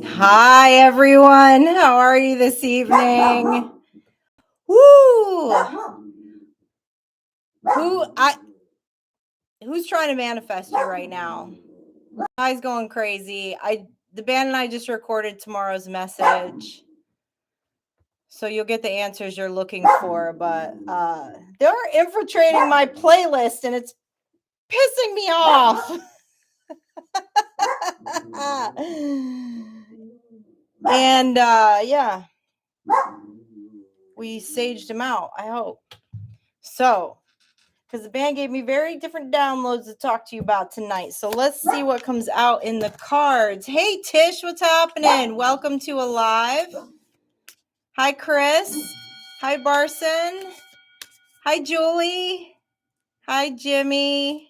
Hi, everyone. How are you this evening? Woo! Who's trying to manifest you right now? Hi's going crazy. The band and I just recorded tomorrow's message. So you'll get the answers you're looking for, but they're infiltrating my playlist and it's pissing me off. And yeah, we saged them out, I hope. So, because the band gave me very different downloads to talk to you about tonight. So let's see what comes out in the cards. Hey, Tish, what's happening? Welcome to Alive. Hi, Chris. Hi, Barson. Hi, Julie. Hi, Jimmy.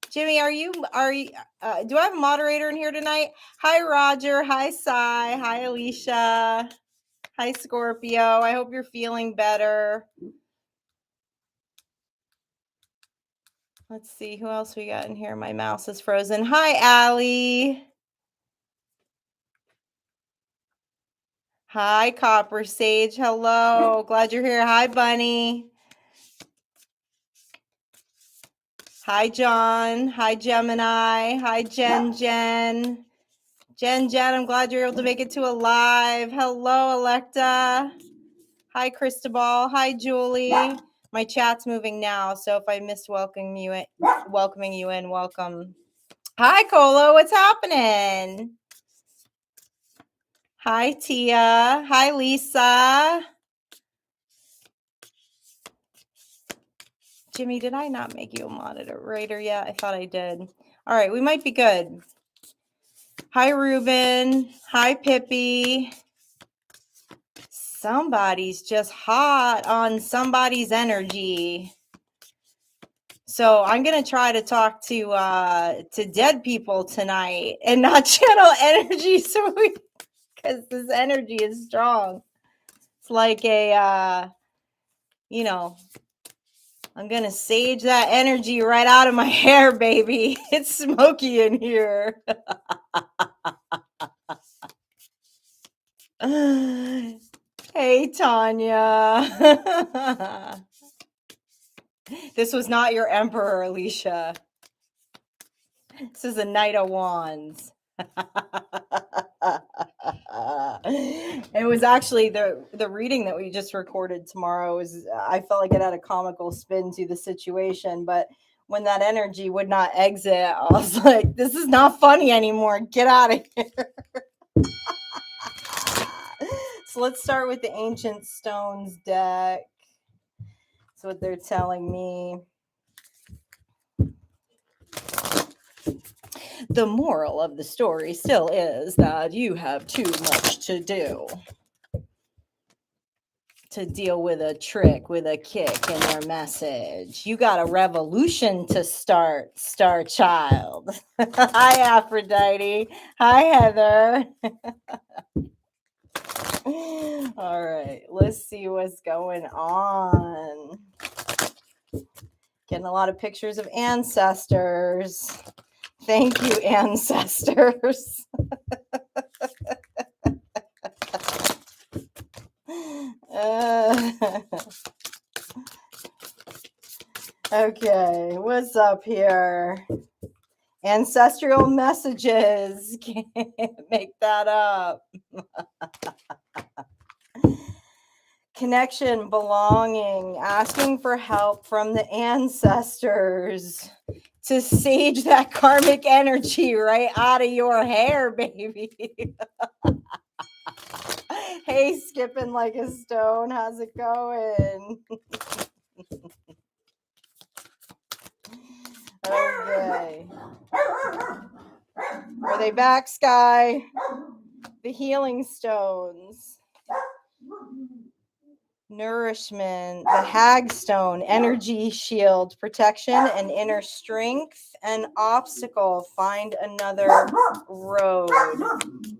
Jimmy, are you, do I have a moderator in here tonight? Hi, Roger. Hi, Sai. Hi, Alicia. Hi, Scorpio. I hope you're feeling better. Let's see who else we got in here. My mouse is frozen. Hi, Allie. Hi, Copper Sage. Hello. Glad you're here. Hi, Bunny. Hi, John. Hi, Gemini. Hi, Jen. Jen, I'm glad you're able to make it to Alive. Hello, Electa. Hi, Cristobal. Hi, Julie. My chat's moving now, so if I missed welcoming you in, welcome. Hi, Colo. What's happening? Hi, Tia. Hi, Lisa. Jimmy, did I not make you a moderator yet? I thought I did. All right, we might be good. Hi, Ruben. Hi, Pippi. Somebody's just hot on somebody's energy. So I'm going to try to talk to dead people tonight and not channel energy because this energy is strong. It's like a, I'm going to sage that energy right out of my hair, baby. It's smoky in here. Hey, Tanya. This was not your emperor, Alicia. This is a Knight of Wands. It was actually the reading that we just recorded tomorrow. I felt like it had a comical spin to the situation, but when that energy would not exit, I was like, this is not funny anymore. Get out of here. So let's start with the Ancient Stones deck. That's what they're telling me. The moral of the story still is that you have too much to do to deal with a trick, with a kick in their message. You got a revolution to start, Star Child. Hi, Aphrodite. Hi, Heather. All right, let's see what's going on. Getting a lot of pictures of ancestors. Thank you, ancestors. Okay, what's up here? Ancestral messages. Can't make that up. Connection, belonging, asking for help from the ancestors to sage that karmic energy right out of your hair, baby. Hey, skipping like a stone. How's it going? Okay. Are they back, Sky? The healing stones. Nourishment, the hag stone, energy shield, protection and inner strength, and obstacle, find another road.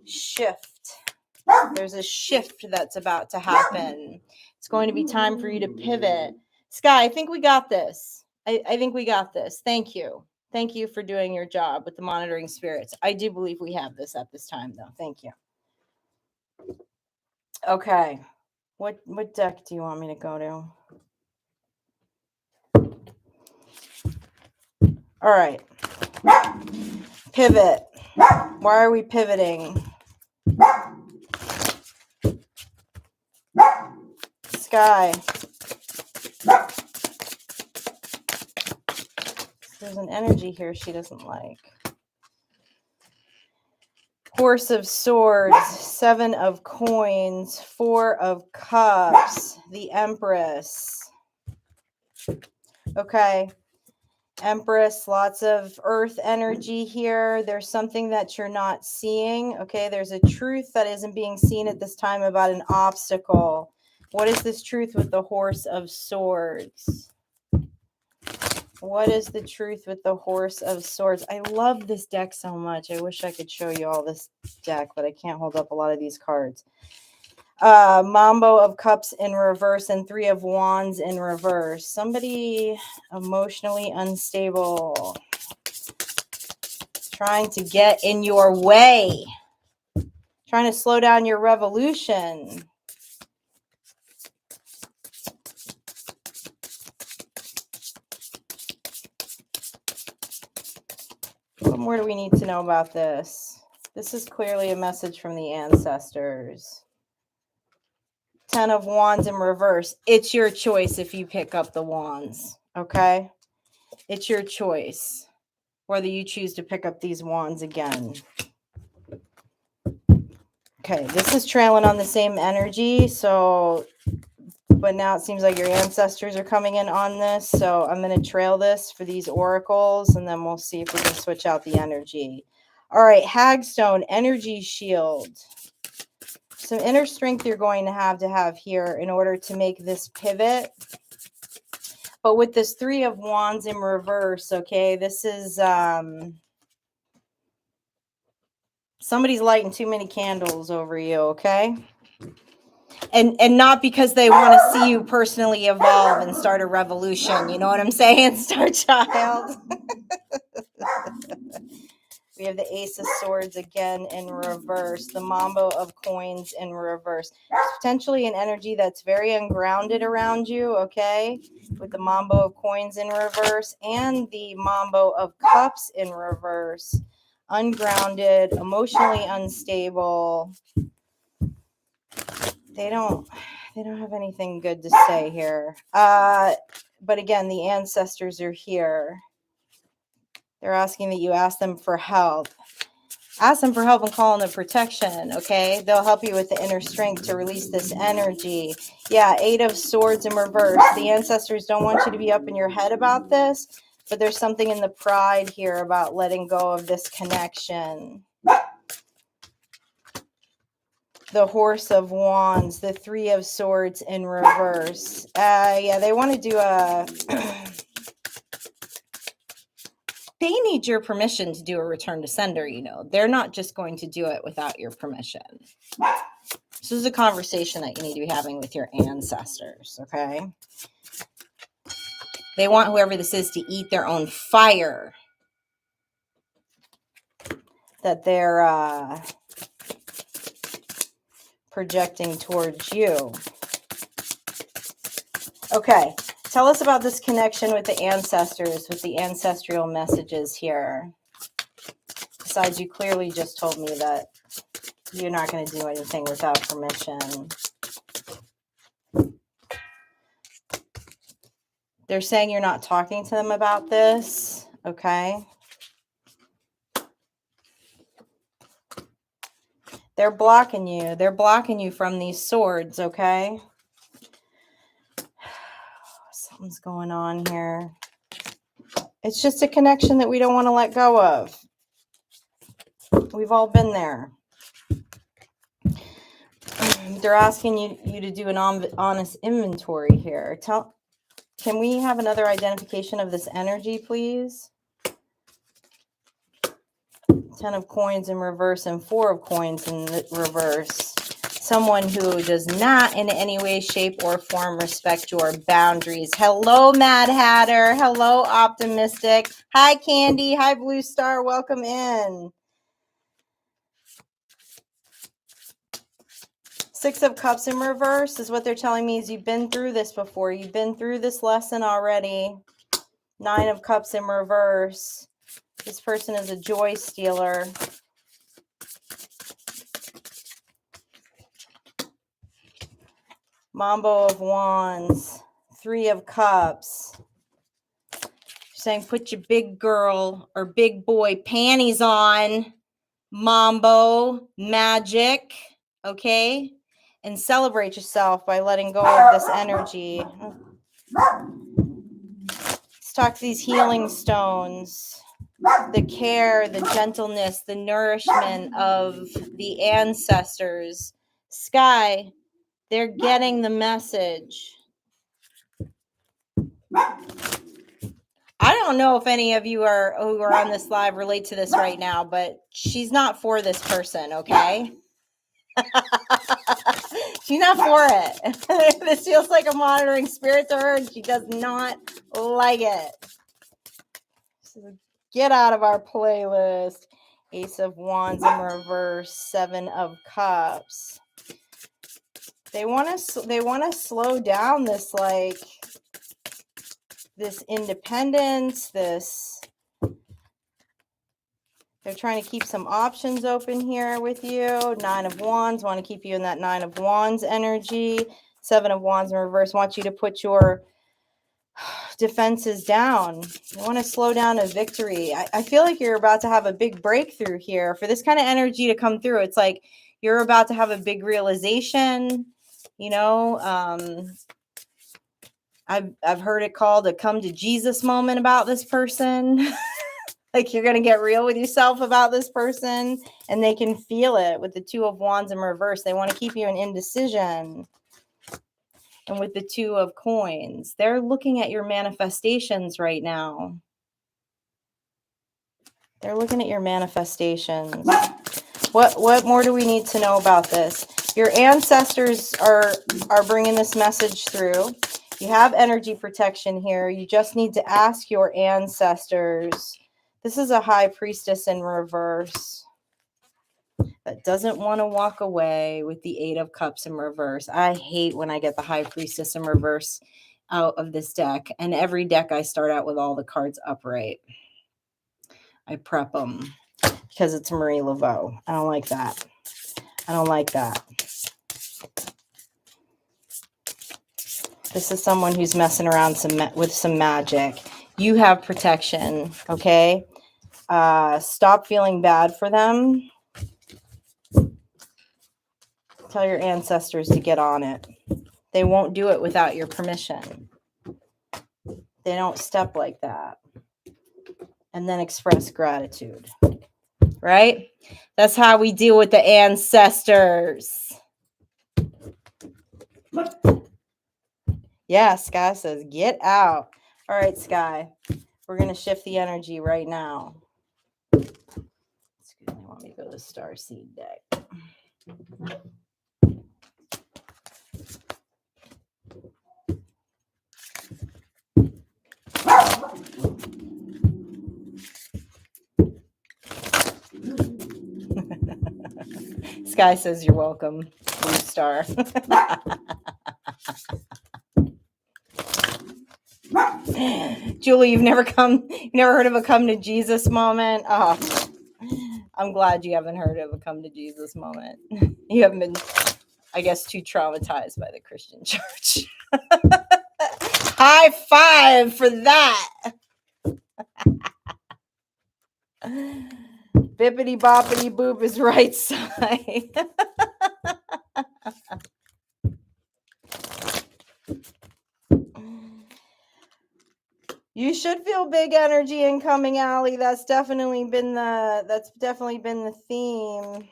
Shift. There's a shift that's about to happen. It's going to be time for you to pivot. Sky, I think we got this. I think we got this. Thank you. Thank you for doing your job with the monitoring spirits. I do believe we have this at this time, though. Thank you. Okay. What deck do you want me to go to? All right. Pivot. Why are we pivoting? Sky. There's an energy here she doesn't like. Horse of Swords, 7 of Coins, 4 of Cups, the Empress. Okay. Empress, lots of earth energy here. There's something that you're not seeing. Okay, there's a truth that isn't being seen at this time about an obstacle. What is this truth with the Horse of Swords? What is the truth with the Horse of Swords? I love this deck so much. I wish I could show you all this deck, but I can't hold up a lot of these cards. Mambo of Cups in reverse and 3 of Wands in reverse. Somebody emotionally unstable, trying to get in your way, trying to slow down your revolution. What more do we need to know about this? This is clearly a message from the ancestors. 10 of Wands in reverse. It's your choice if you pick up the Wands, okay? It's your choice whether you choose to pick up these Wands again. Okay, this is trailing on the same energy, so, but now it seems like your ancestors are coming in on this, so I'm going to trail this for these oracles, and then we'll see if we can switch out the energy. All right, Hagstone, Energy Shield. Some inner strength you're going to have here in order to make this pivot. But with this 3 of Wands in reverse, okay, this is somebody's lighting too many candles over you, okay? And not because they want to see you personally evolve and start a revolution. You know what I'm saying, Star Child? We have the Ace of Swords again in reverse. The Mambo of Coins in reverse. There's potentially an energy that's very ungrounded around you, okay? With the Mambo of Coins in reverse and the Mambo of Cups in reverse. Ungrounded, emotionally unstable. They don't have anything good to say here. But again, the ancestors are here. They're asking that you ask them for help. Ask them for help and call on the protection, okay? They'll help you with the inner strength to release this energy. Yeah, 8 of Swords in reverse. The ancestors don't want you to be up in your head about this, but there's something in the pride here about letting go of this connection. The Horse of Wands, the 3 of Swords in reverse. Yeah, they want to do a... They need your permission to do a return to sender, you know. They're not just going to do it without your permission. This is a conversation that you need to be having with your ancestors, okay? They want whoever this is to eat their own fire that they're projecting towards you. Okay. Tell us about this connection with the ancestors, with the ancestral messages here. Besides, you clearly just told me that you're not going to do anything without permission. They're saying you're not talking to them about this, okay? They're blocking you. They're blocking you from these swords, okay? Something's going on here. It's just a connection that we don't want to let go of. We've all been there. They're asking you to do an honest inventory here. Can we have another identification of this energy, please? 10 of Coins in reverse and 4 of Coins in reverse. someone who does not in any way, shape, or form respect your boundaries. Hello, Mad Hatter. Hello, Optimistic. Hi, Candy. Hi, Blue Star. Welcome in. Six of Cups in reverse is what they're telling me is you've been through this before. You've been through this lesson already. Nine of Cups in reverse. This person is a joy stealer. Mambo of Wands. Three of Cups. Saying put your big girl or big boy panties on. Mambo magic. Okay? And celebrate yourself by letting go of this energy. Let's talk to these healing stones. The care, the gentleness, the nourishment of the ancestors. Sky, they're getting the message. I don't know if any of you who are on this live relate to this right now, but she's not for this person, okay? She's not for it. This feels like a monitoring spirit to her, and she does not like it. So get out of our playlist. Ace of Wands in reverse, Seven of Cups. They want to slow down this this independence, they're trying to keep some options open here with you. Nine of Wands, want to keep you in that Nine of Wands energy. Seven of Wands in reverse, want you to put your defenses down. You want to slow down a victory. I feel like you're about to have a big breakthrough here. For this kind of energy to come through, it's like you're about to have a big realization. You know, I've heard it called a come to Jesus moment about this person. Like you're going to get real with yourself about this person, and they can feel it with the Two of Wands in reverse. They want to keep you in indecision. And with the Two of Coins, they're looking at your manifestations right now. They're looking at your manifestations. What more do we need to know about this? Your ancestors are bringing this message through. You have energy protection here. You just need to ask your ancestors. This is a High Priestess in reverse that doesn't want to walk away with the Eight of Cups in reverse. I hate when I get the High Priestess in reverse out of this deck. And every deck I start out with all the cards upright. I prep them because it's Marie Laveau. I don't like that. I don't like that. This is someone who's messing around with some magic. You have protection, okay? Stop feeling bad for them. Tell your ancestors to get on it. They won't do it without your permission. They don't step like that. And then express gratitude. Right? That's how we deal with the ancestors. Yeah, Sky says, get out. All right, Sky. We're going to shift the energy right now. Excuse me, let me go to the Starseed deck. Sky says you're welcome, Blue Star. Julie, you've never heard of a come to Jesus moment? Oh, I'm glad you haven't heard of a come to Jesus moment. You haven't been, I guess, too traumatized by the Christian church. High five for that. Bippity boppity boop is right side. You should feel big energy incoming, Allie. That's definitely been the theme.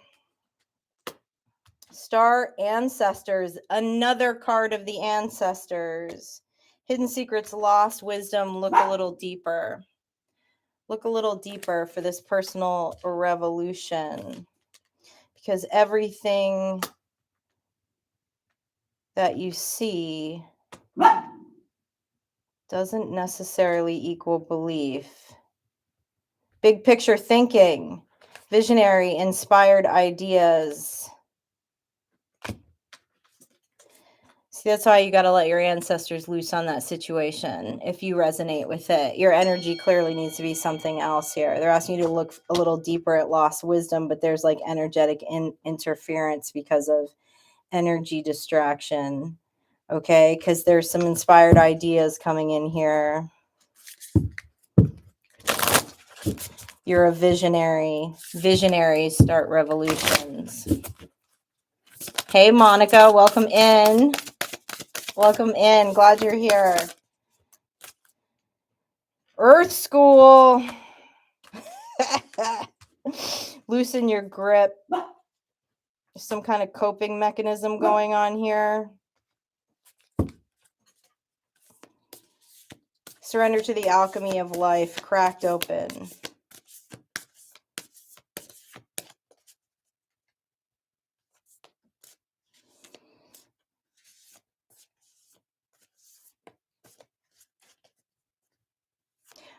Star Ancestors, another card of the ancestors. Hidden secrets, lost wisdom. Look a little deeper. Look a little deeper for this personal revolution, because everything that you see doesn't necessarily equal belief. Big picture thinking, visionary, inspired ideas. See, that's why you got to let your ancestors loose on that situation if you resonate with it. Your energy clearly needs to be something else here. They're asking you to look a little deeper at lost wisdom, but there's like energetic interference because of energy distraction. Okay, because there's some inspired ideas coming in here. You're a visionary. Visionaries start revolutions. Hey, Monica, welcome in. Welcome in. Glad you're here. Earth School. Loosen your grip. Some kind of coping mechanism going on here. Surrender to the alchemy of life. Cracked open.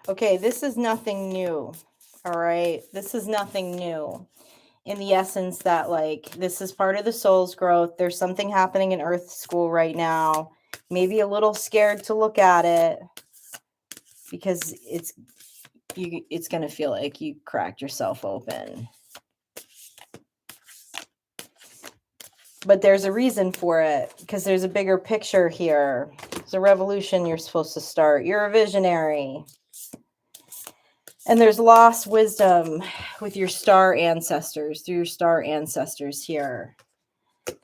Okay, this is nothing new. All right, this is nothing new. In the essence that, like, this is part of the soul's growth. There's something happening in Earth School right now. Maybe a little scared to look at it because it's going to feel like you cracked yourself open. But there's a reason for it because there's a bigger picture here. There's a revolution you're supposed to start. You're a visionary. And there's lost wisdom with your star ancestors, through your star ancestors here.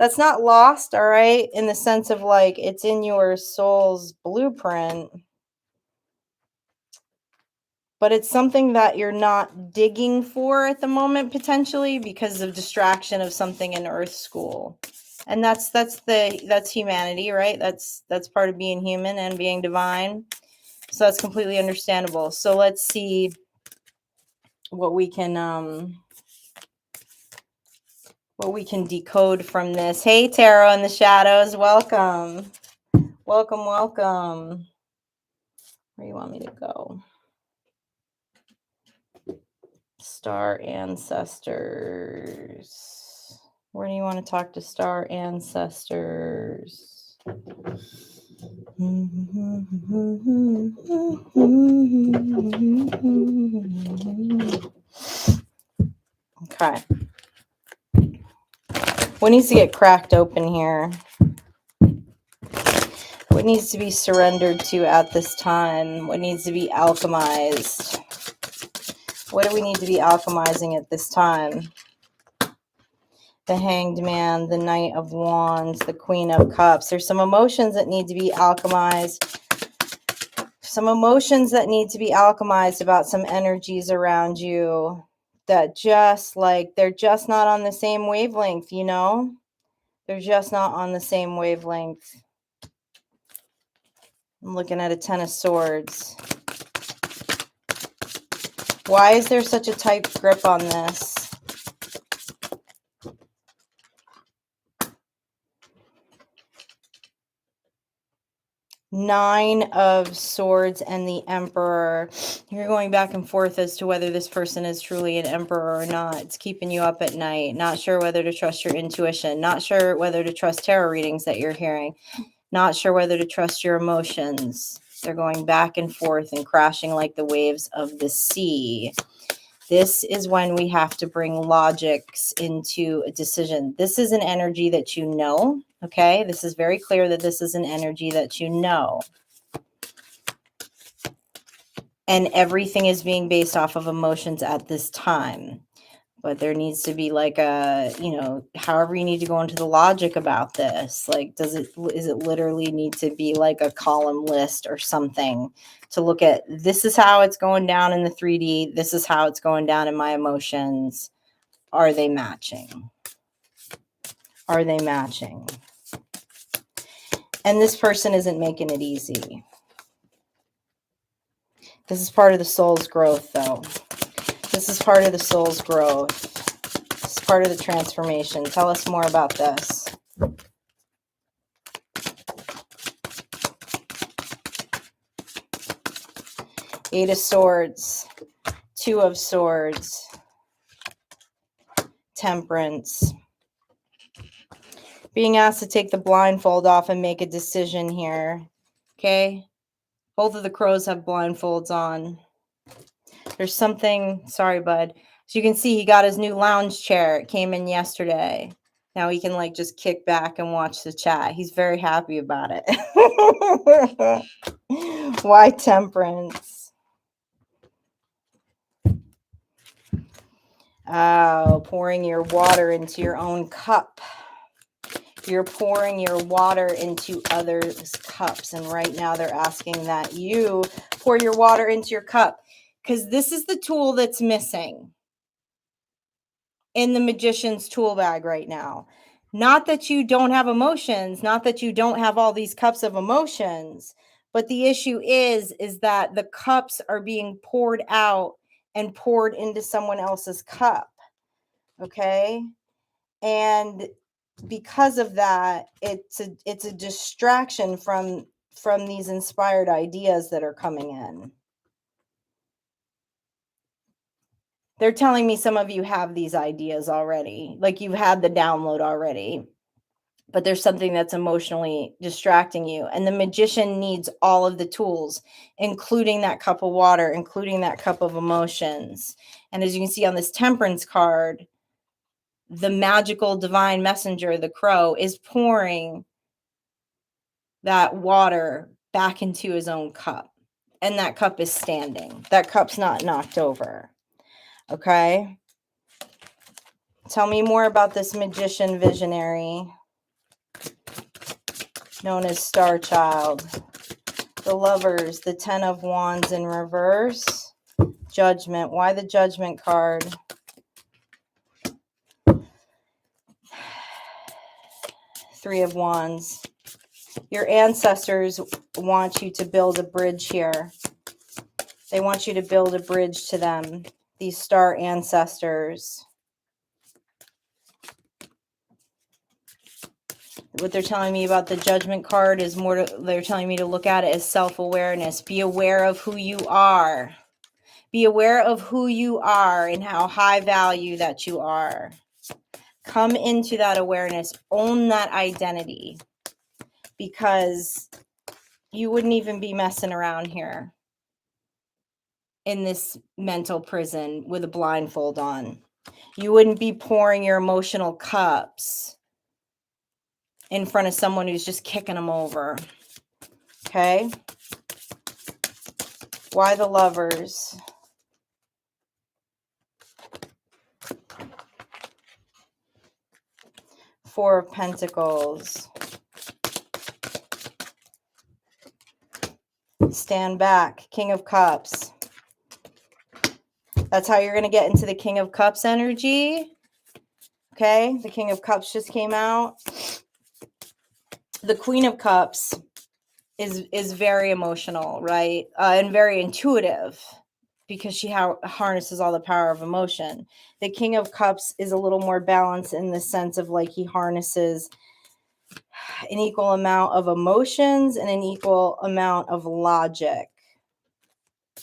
That's not lost, all right, in the sense of like it's in your soul's blueprint. But it's something that you're not digging for at the moment, potentially, because of distraction of something in Earth School. And that's humanity, right? That's part of being human and being divine. So that's completely understandable. So let's see what we can decode from this. Hey, Tarot in the shadows, welcome. Welcome, welcome. Where do you want me to go? Star ancestors. Where do you want to talk to star ancestors? Okay. What needs to get cracked open here? What needs to be surrendered to at this time? What needs to be alchemized? What do we need to be alchemizing at this time? The Hanged Man, the Knight of Wands, the Queen of Cups. There's some emotions that need to be alchemized. Some emotions that need to be alchemized about some energies around you that just like, they're just not on the same wavelength, you know? They're just not on the same wavelength. I'm looking at a 10 of Swords. Why is there such a tight grip on this? Nine of Swords and the Emperor. You're going back and forth as to whether this person is truly an emperor or not. It's keeping you up at night. Not sure whether to trust your intuition. Not sure whether to trust tarot readings that you're hearing. Not sure whether to trust your emotions. They're going back and forth and crashing like the waves of the sea. This is when we have to bring logics into a decision. This is an energy that you know, okay? This is very clear that this is an energy that you know. And everything is being based off of emotions at this time. But there needs to be like a, you know, however you need to go into the logic about this. Like, is it literally need to be like a column list or something to look at, this is how it's going down in the 3D. This is how it's going down in my emotions. Are they matching? Are they matching? And this person isn't making it easy. This is part of the soul's growth, though. This is part of the soul's growth. This is part of the transformation. Tell us more about this. Eight of Swords, Two of Swords, Temperance. Being asked to take the blindfold off and make a decision here. Okay? Both of the crows have blindfolds on. There's something, sorry, bud. So you can see he got his new lounge chair. It came in yesterday. Now he can like just kick back and watch the chat. He's very happy about it. Why Temperance? Oh, pouring your water into your own cup. You're pouring your water into others' cups. And right now they're asking that you pour your water into your cup. Because this is the tool that's missing in the magician's tool bag right now. Not that you don't have emotions, not that you don't have all these cups of emotions, but the issue is that the cups are being poured out and poured into someone else's cup. Okay? And because of that, it's a distraction from these inspired ideas that are coming in. They're telling me some of you have these ideas already, like you've had the download already, but there's something that's emotionally distracting you. And the magician needs all of the tools, including that cup of water, including that cup of emotions. And as you can see on this Temperance card, the magical divine messenger, the crow, is pouring that water back into his own cup. And that cup is standing. That cup's not knocked over. Okay? Tell me more about this magician visionary known as Star Child. The Lovers, the Ten of Wands in reverse. Judgment. Why the Judgment card? Three of Wands. Your ancestors want you to build a bridge here. They want you to build a bridge to them. These star ancestors. What they're telling me about the Judgment card is more, they're telling me to look at it as self-awareness. Be aware of who you are. Be aware of who you are and how high value that you are. Come into that awareness. Own that identity. Because you wouldn't even be messing around here in this mental prison with a blindfold on. You wouldn't be pouring your emotional cups in front of someone who's just kicking them over. Okay? Why the Lovers? Four of Pentacles. Stand back. King of Cups. That's how you're going to get into the King of Cups energy. Okay? The King of Cups just came out. The Queen of Cups is very emotional, right? And very intuitive because she harnesses all the power of emotion. The King of Cups is a little more balanced in the sense of like he harnesses an equal amount of emotions and an equal amount of logic.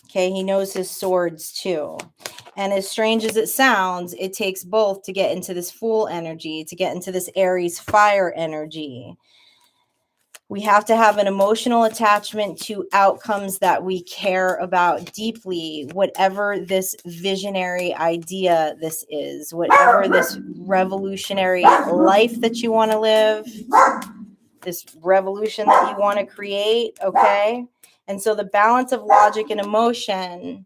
Okay, he knows his swords too. And as strange as it sounds, it takes both to get into this Fool energy, to get into this Aries fire energy. We have to have an emotional attachment to outcomes that we care about deeply, whatever this visionary idea this is, whatever this revolutionary life that you want to live, this revolution that you want to create, okay? And so the balance of logic and emotion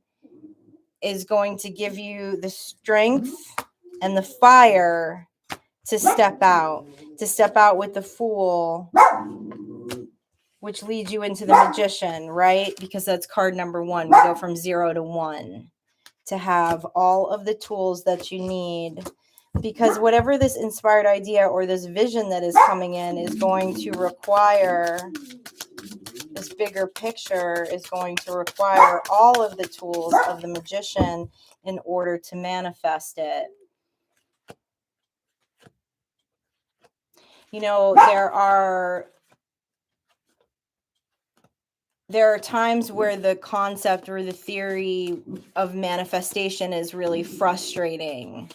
is going to give you the strength and the fire to step out with the Fool, which leads you into the Magician, right? Because that's card number one. We go from 0 to 1 to have all of the tools that you need. Because whatever this inspired idea or this vision that is coming in is going to require, this bigger picture is going to require all of the tools of the Magician in order to manifest it. You know, there are there are times where the concept or the theory of manifestation is really frustrating.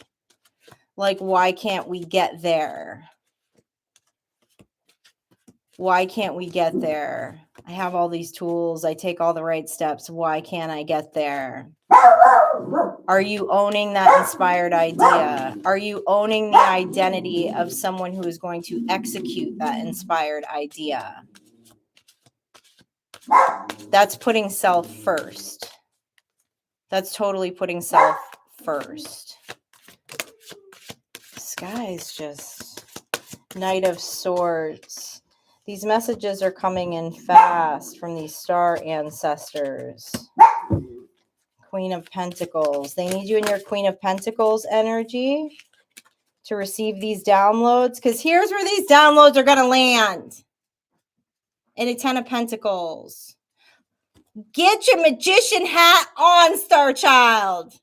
Like, why can't we get there? Why can't we get there? I have all these tools. I take all the right steps. Why can't I get there? Are you owning that inspired idea? Are you owning the identity of someone who is going to execute that inspired idea? That's putting self first. That's totally putting self first. This guy's just Knight of Swords. These messages are coming in fast from these star ancestors. Queen of Pentacles. They need you in your Queen of Pentacles energy to receive these downloads, because here's where these downloads are going to land. In a Ten of Pentacles. Get your magician hat on, Star Child.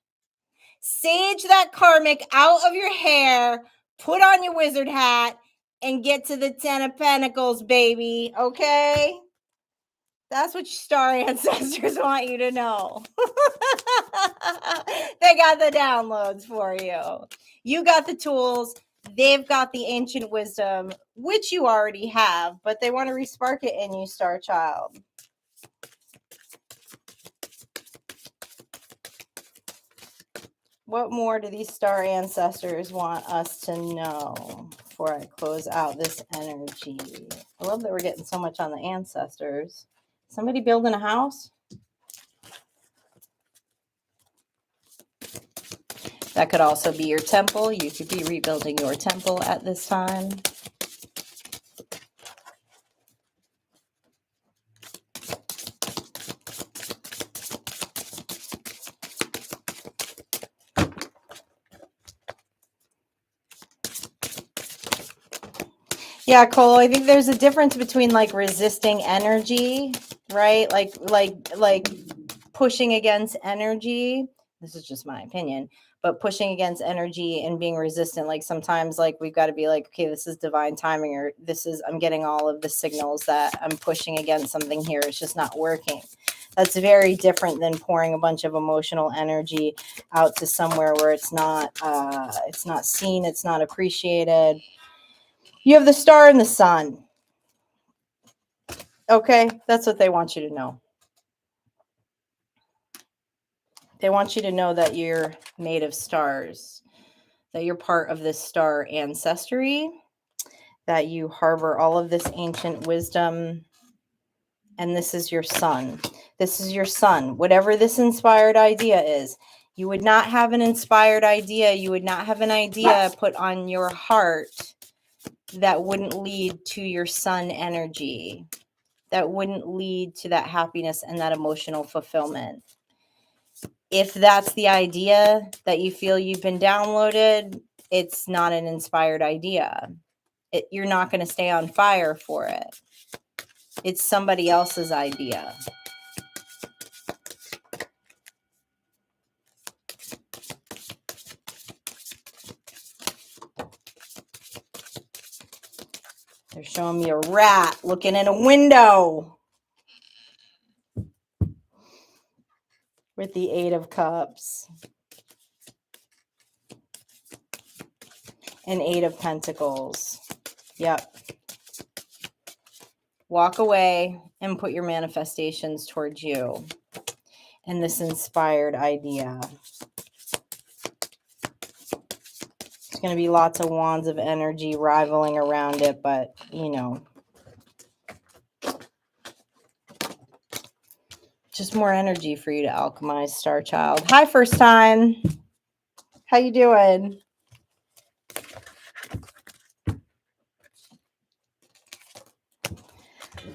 Sage that karmic out of your hair, put on your wizard hat, and get to the Ten of Pentacles, baby. Okay? That's what your star ancestors want you to know. They got the downloads for you. You got the tools. They've got the ancient wisdom, which you already have, but they want to respark it in you, Star Child. What more do these star ancestors want us to know before I close out this energy? I love that we're getting so much on the ancestors. Somebody building a house? That could also be your temple. You could be rebuilding your temple at this time. Yeah, Cole, I think there's a difference between like resisting energy, right? Like pushing against energy. This is just my opinion, but pushing against energy and being resistant. Like sometimes like we've got to be like, okay, this is divine timing, or this is, I'm getting all of the signals that I'm pushing against something here. It's just not working. That's very different than pouring a bunch of emotional energy out to somewhere where it's not seen, it's not appreciated. You have the star and the sun. Okay, that's what they want you to know. They want you to know that you're made of stars, that you're part of this star ancestry, that you harbor all of this ancient wisdom, and this is your sun. This is your sun. Whatever this inspired idea is, you would not have an inspired idea. You would not have an idea put on your heart that wouldn't lead to your sun energy, that wouldn't lead to that happiness and that emotional fulfillment. If that's the idea that you feel you've been downloaded, it's not an inspired idea. You're not going to stay on fire for it. It's somebody else's idea. They're showing me a rat looking in a window with the Eight of Cups and Eight of Pentacles. Yep. Walk away and put your manifestations towards you and this inspired idea. There's going to be lots of wands of energy rivaling around it, but, you know, just more energy for you to alchemize, Star Child. Hi, first time. How you doing?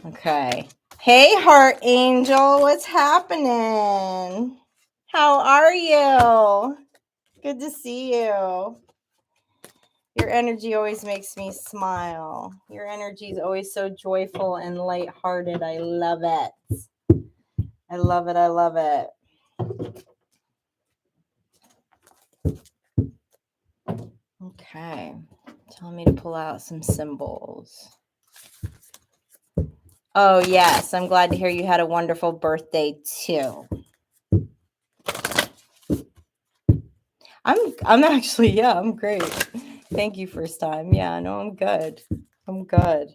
Okay. Hey, Heart Angel. What's happening? How are you? Good to see you. Your energy always makes me smile. Your energy is always so joyful and lighthearted. I love it. I love it. I love it. Okay. Telling me to pull out some symbols. Oh, yes. I'm glad to hear you had a wonderful birthday too. I'm actually, yeah, I'm great. Thank you, first time. Yeah, no, I'm good. I'm good.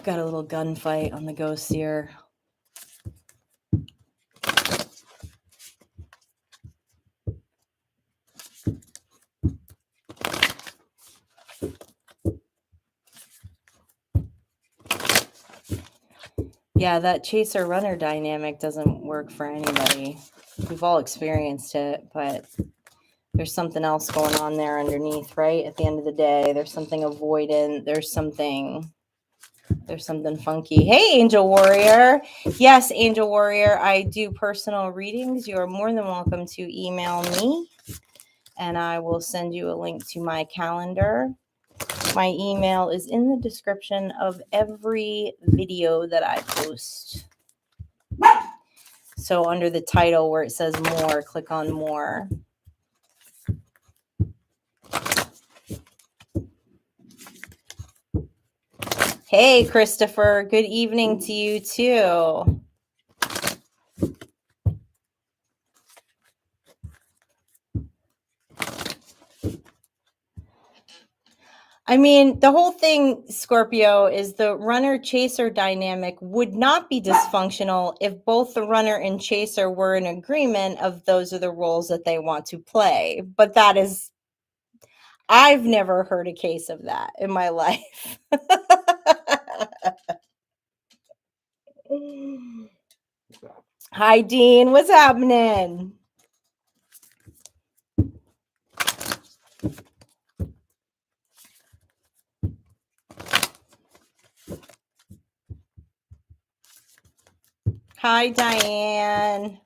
Got a little gunfight on the ghost here. Yeah, that chaser runner dynamic doesn't work for anybody. We've all experienced it, but there's something else going on there underneath, right? At the end of the day, there's something avoidant. There's something funky. Hey, Angel Warrior. Yes, Angel Warrior, I do personal readings. You are more than welcome to email me, and I will send you a link to my calendar. My email is in the description of every video that I post. So under the title where it says more, click on more. Hey, Christopher. Good evening to you too. I mean, the whole thing, Scorpio, is the runner-chaser dynamic would not be dysfunctional if both the runner and chaser were in agreement of those are the roles that they want to play. But that is, I've never heard a case of that in my life. Hi, Dean. What's happening? Hi, Diane.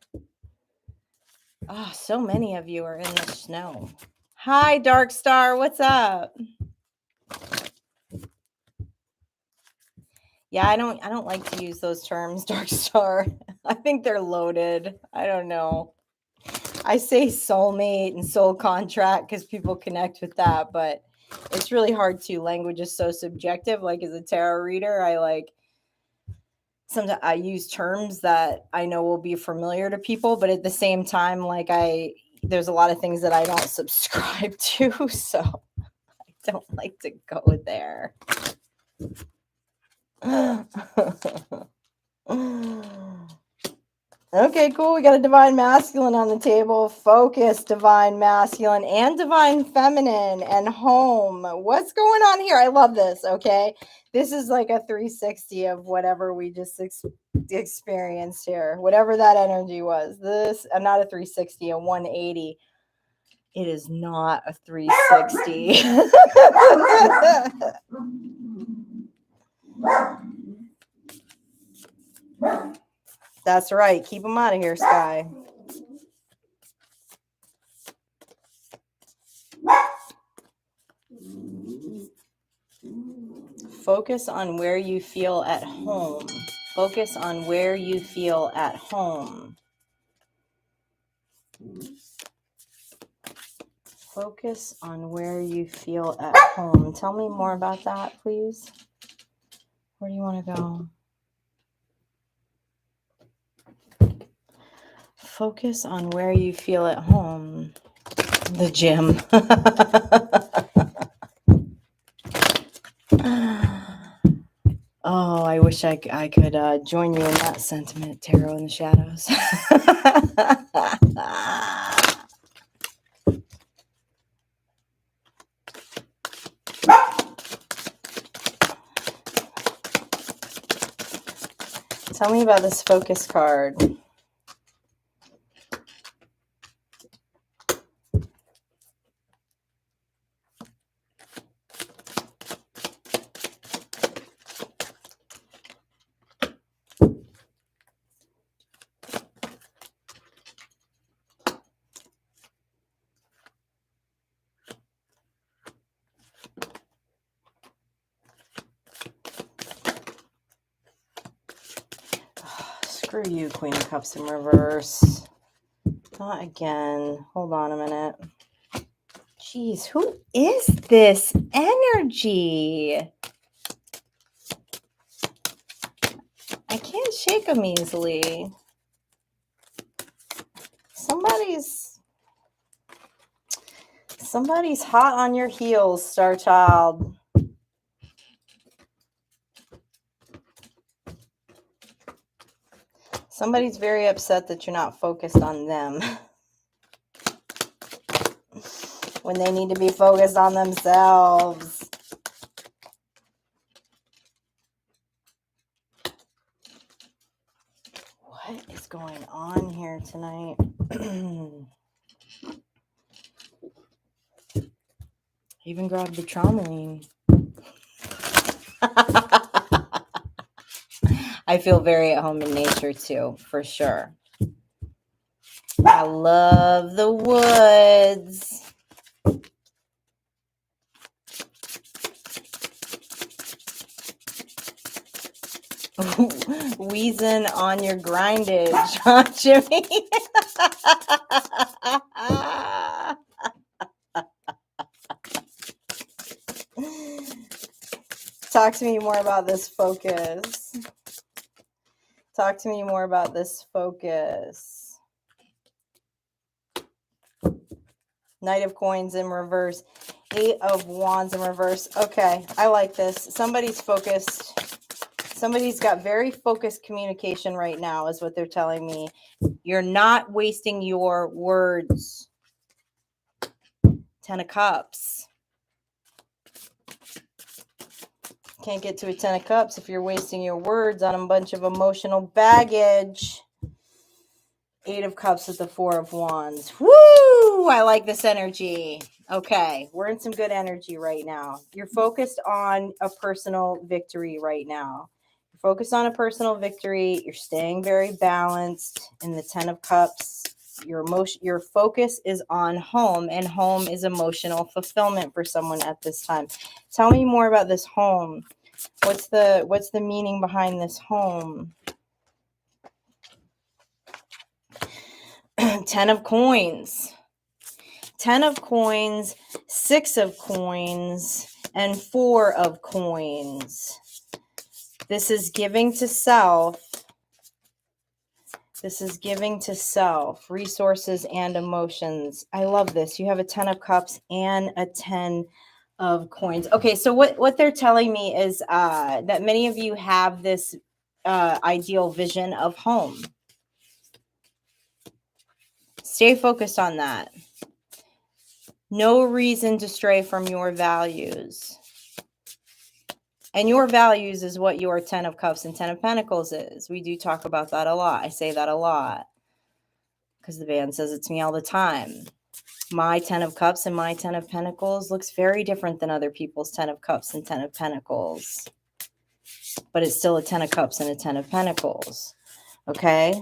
Oh, so many of you are in the snow. Hi, Dark Star. What's up? Yeah, I don't like to use those terms, Dark Star. I think they're loaded. I don't know. I say soulmate and soul contract because people connect with that, but it's really hard to. Language is so subjective. Like as a tarot reader, sometimes I use terms that I know will be familiar to people, but at the same time, like there's a lot of things that I don't subscribe to, so I don't like to go there. Okay, cool. We got a divine masculine on the table. Focus, divine masculine and divine feminine and home. What's going on here? I love this. Okay. This is like a 360 of whatever we just experienced here, whatever that energy was. This, not a 360, a 180. It is not a 360. That's right. Keep them out of here, Sky. Focus on where you feel at home. Focus on where you feel at home. Focus on where you feel at home. Tell me more about that, please. Where do you want to go? Focus on where you feel at home. The gym. Oh, I wish I could join you in that sentiment, Tarot in the Shadows. Tell me about this focus card. Screw you, Queen of Cups in reverse. Not again. Hold on a minute. Jeez, who is this energy? I can't shake them easily. Somebody's hot on your heels, Star Child. Somebody's very upset that you're not focused on them when they need to be focused on themselves. What is going on here tonight? Even grabbed the Trameline. I feel very at home in nature too, for sure. I love the woods. Wheezing on your grindage, huh, Jimmy? Talk to me more about this focus. Talk to me more about this focus. Knight of Coins in reverse. 8 of Wands in reverse. Okay, I like this. Somebody's focused. Somebody's got very focused communication right now is what they're telling me. You're not wasting your words. 10 of Cups. Can't get to a 10 of Cups if you're wasting your words on a bunch of emotional baggage. 8 of Cups with the 4 of Wands. Woo! I like this energy. Okay, we're in some good energy right now. You're focused on a personal victory right now. You're focused on a personal victory. You're staying very balanced in the 10 of Cups. Your focus is on home, and home is emotional fulfillment for someone at this time. Tell me more about this home. What's the meaning behind this home? 10 of Coins. 10 of Coins, 6 of Coins, and 4 of Coins. This is giving to self. This is giving to self, resources and emotions. I love this. You have a 10 of Cups and a 10 of Coins. Okay, so what they're telling me is that many of you have this ideal vision of home. Stay focused on that. No reason to stray from your values. And your values is what your 10 of Cups and 10 of Pentacles is. We do talk about that a lot. I say that a lot because the band says it to me all the time. My 10 of Cups and my 10 of Pentacles looks very different than other people's 10 of Cups and 10 of Pentacles. But it's still a 10 of Cups and a 10 of Pentacles. Okay?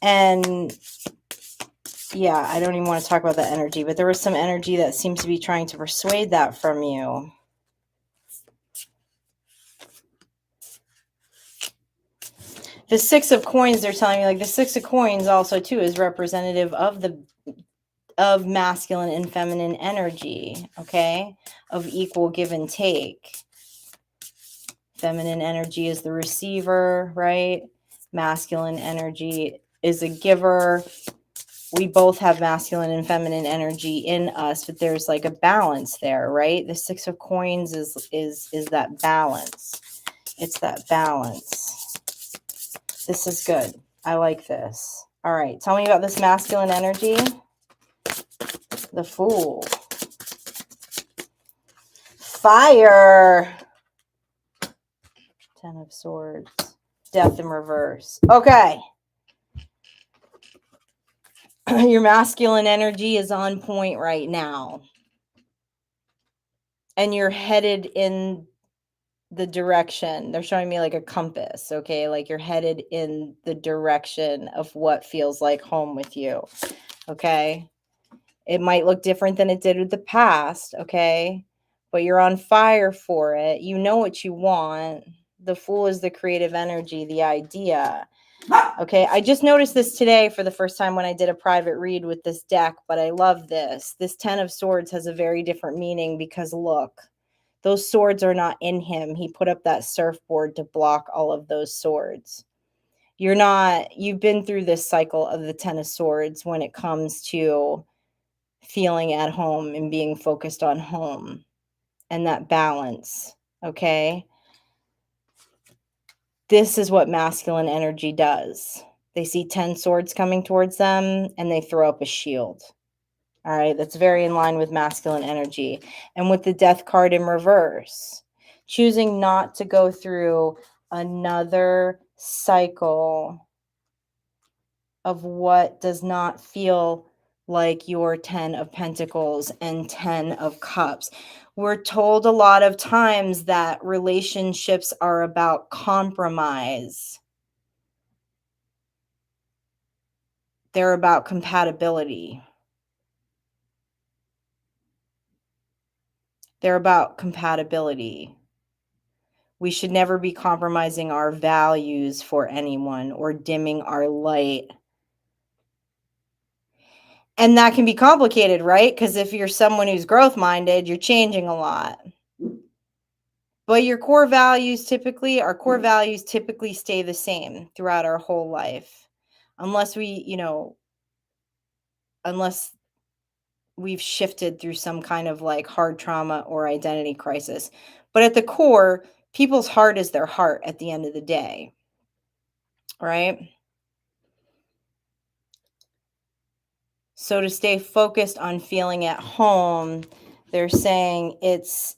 And yeah, I don't even want to talk about that energy, but there was some energy that seems to be trying to persuade that from you. The 6 of Coins, they're telling me, like the 6 of Coins also too is representative of masculine and feminine energy, okay? Of equal give and take. Feminine energy is the receiver, right? Masculine energy is a giver. We both have masculine and feminine energy in us, but there's like a balance there, right? The 6 of Coins is that balance. It's that balance. This is good. I like this. All right. Tell me about this masculine energy. The Fool. Fire. 10 of Swords. Death in reverse. Okay. Your masculine energy is on point right now. And you're headed in the direction. They're showing me like a compass, okay? Like you're headed in the direction of what feels like home with you, okay? It might look different than it did with the past, okay? But you're on fire for it. You know what you want. The Fool is the creative energy, the idea. Okay, I just noticed this today for the first time when I did a private read with this deck, but I love this. This 10 of Swords has a very different meaning because look, those swords are not in him. He put up that surfboard to block all of those swords. You've been through this cycle of the 10 of Swords when it comes to feeling at home and being focused on home and that balance, okay? This is what masculine energy does. They see 10 swords coming towards them and they throw up a shield. All right, that's very in line with masculine energy. And with the Death card in reverse, choosing not to go through another cycle of what does not feel like your 10 of Pentacles and 10 of Cups. We're told a lot of times that relationships are about compromise. They're about compatibility. They're about compatibility. We should never be compromising our values for anyone or dimming our light. And that can be complicated, right? Because if you're someone who's growth-minded, you're changing a lot. But our core values typically stay the same throughout our whole life. Unless we've shifted through some kind of like hard trauma or identity crisis. But at the core, people's heart is their heart at the end of the day, right? So to stay focused on feeling at home, they're saying it's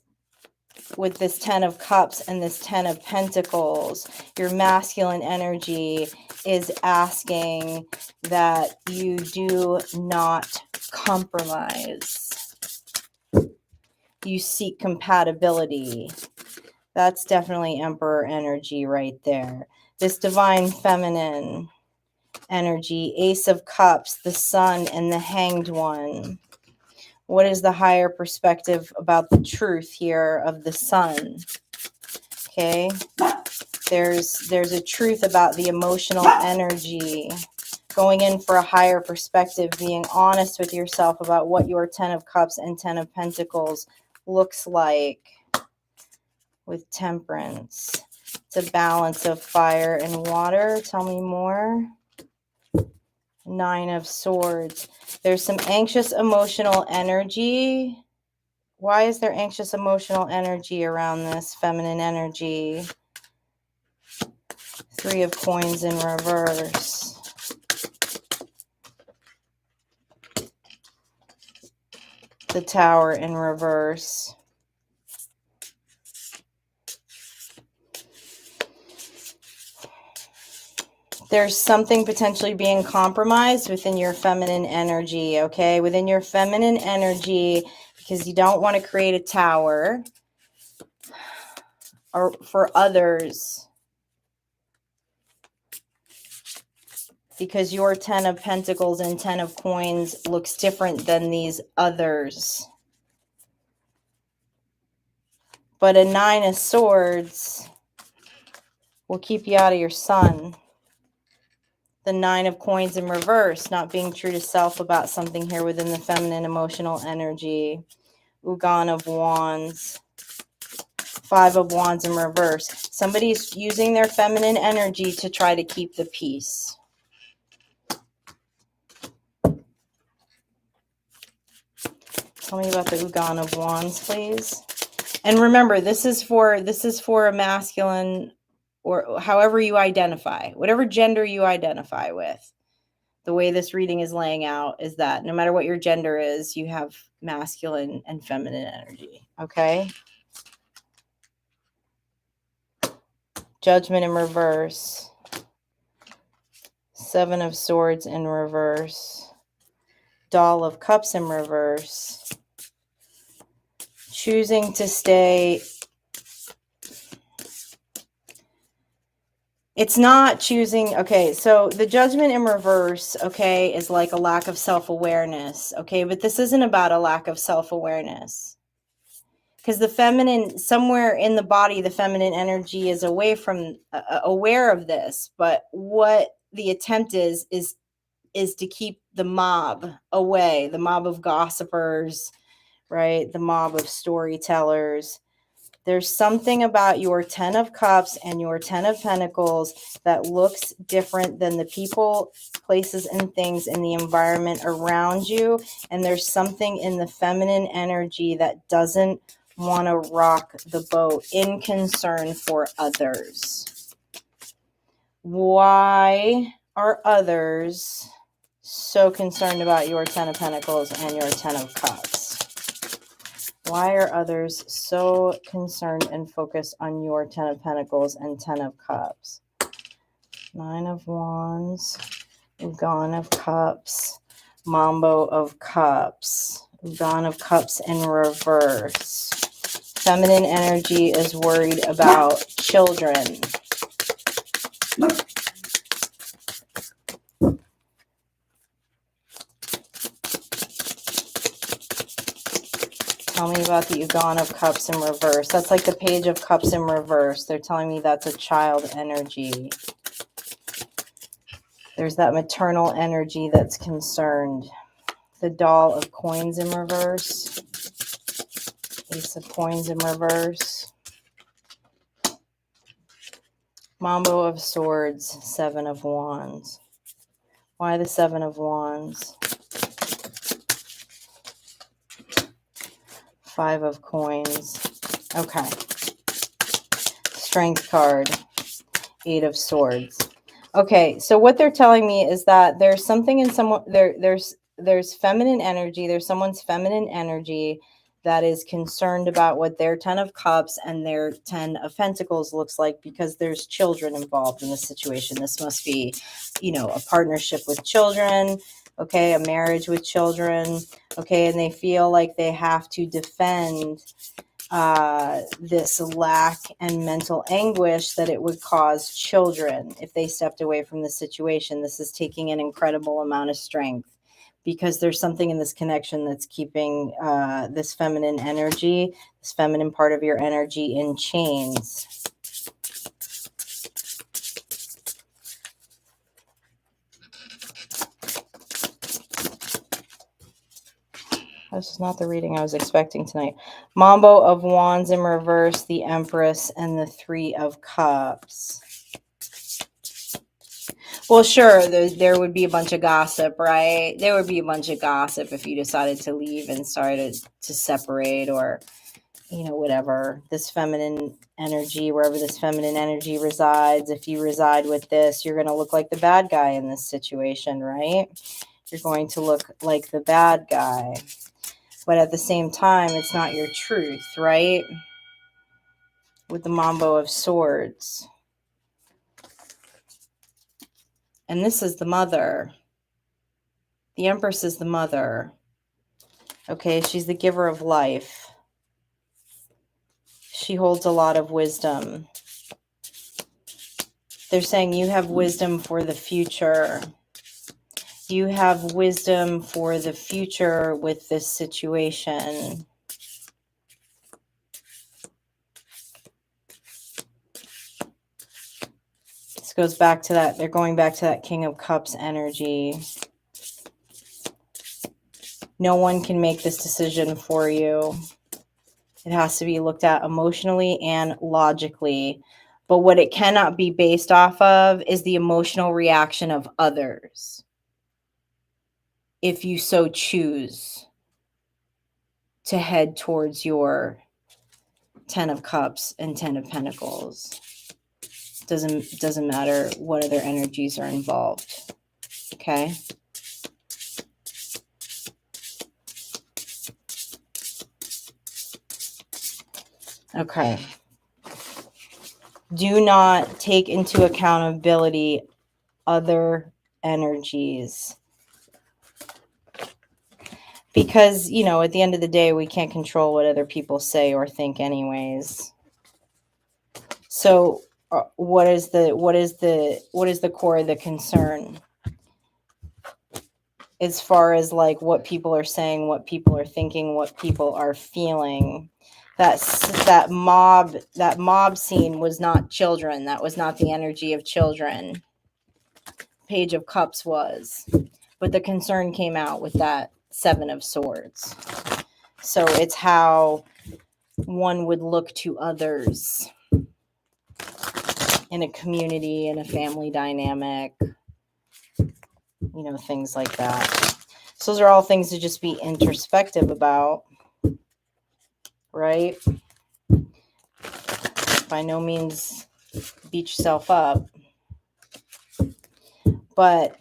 with this 10 of Cups and this 10 of Pentacles, your masculine energy is asking that you do not compromise. You seek compatibility. That's definitely Emperor energy right there. This divine feminine energy, Ace of Cups, the Sun, and the Hanged One. What is the higher perspective about the truth here of the Sun? Okay, there's a truth about the emotional energy, going in for a higher perspective, being honest with yourself about what your 10 of Cups and 10 of Pentacles looks like with Temperance. It's a balance of fire and water. Tell me more. 9 of Swords. There's some anxious emotional energy. Why is there anxious emotional energy around this feminine energy? 3 of Coins in reverse. The Tower in reverse. There's something potentially being compromised within your feminine energy, okay? Within your feminine energy, because you don't want to create a tower or for others. Because your 10 of Pentacles and 10 of Coins looks different than these others. But a 9 of Swords will keep you out of your sun. The 9 of Coins in reverse, not being true to self about something here within the feminine emotional energy. Ugan of Wands. 5 of Wands in reverse. Somebody's using their feminine energy to try to keep the peace. Tell me about the Ugan of Wands, please. And remember, this is for a masculine, or however you identify, whatever gender you identify with. The way this reading is laying out is that no matter what your gender is, you have masculine and feminine energy, okay? Judgment in reverse. 7 of Swords in reverse. Doll of Cups in reverse. Choosing to stay. It's not choosing. Okay, so the Judgment in reverse, okay, is like a lack of self-awareness, okay? But this isn't about a lack of self-awareness. because the feminine, somewhere in the body, the feminine energy is away from, aware of this. But what the attempt is to keep the mob away, the mob of gossipers, right? The mob of storytellers. There's something about your 10 of Cups and your 10 of Pentacles that looks different than the people, places, and things in the environment around you. And there's something in the feminine energy that doesn't want to rock the boat in concern for others. Why are others so concerned about your 10 of Pentacles and your 10 of Cups? Why are others so concerned and focused on your 10 of Pentacles and 10 of Cups? 9 of Wands, Gone of Cups, Mambo of Cups, Gone of Cups in reverse. Feminine energy is worried about children. Tell me about the Gone of Cups in reverse. That's like the Page of Cups in reverse. They're telling me that's a child energy. There's that maternal energy that's concerned. The Doll of Coins in reverse. Ace of Coins in reverse. Mambo of Swords, 7 of Wands. Why the 7 of Wands? 5 of Coins. Okay. Strength card. 8 of Swords. Okay, so what they're telling me is that there's something in someone, there's feminine energy, there's someone's feminine energy that is concerned about what their 10 of Cups and their 10 of Pentacles looks like, because there's children involved in this situation. This must be, you know, a partnership with children, okay, a marriage with children, okay, and they feel like they have to defend this lack and mental anguish that it would cause children if they stepped away from the situation. This is taking an incredible amount of strength, because there's something in this connection that's keeping this feminine energy, this feminine part of your energy, in chains. This is not the reading I was expecting tonight. Mambo of Wands in reverse, the Empress, and the 3 of Cups. Well, sure, there would be a bunch of gossip, right? There would be a bunch of gossip if you decided to leave and started to separate, or, you know, whatever. This feminine energy, wherever this feminine energy resides, if you reside with this, you're going to look like the bad guy in this situation, right? You're going to look like the bad guy. But at the same time, it's not your truth, right? With the Mambo of Swords. And this is the mother. The Empress is the mother. Okay, she's the giver of life. She holds a lot of wisdom. They're saying you have wisdom for the future. You have wisdom for the future with this situation. This goes back to that. They're going back to that King of Cups energy. No one can make this decision for you. It has to be looked at emotionally and logically. But what it cannot be based off of is the emotional reaction of others, if you so choose to head towards your 10 of Cups and 10 of Pentacles. Doesn't matter what other energies are involved. Okay? Okay. Do not take into accountability other energies. Because, you know, at the end of the day, we can't control what other people say or think anyways. So what is the core of the concern? as far as like what people are saying, what people are thinking, what people are feeling. That mob scene was not children. That was not the energy of children. Page of Cups was. But the concern came out with that Seven of Swords. So it's how one would look to others in a community, in a family dynamic, you know, things like that. So those are all things to just be introspective about, right? By no means beat yourself up. But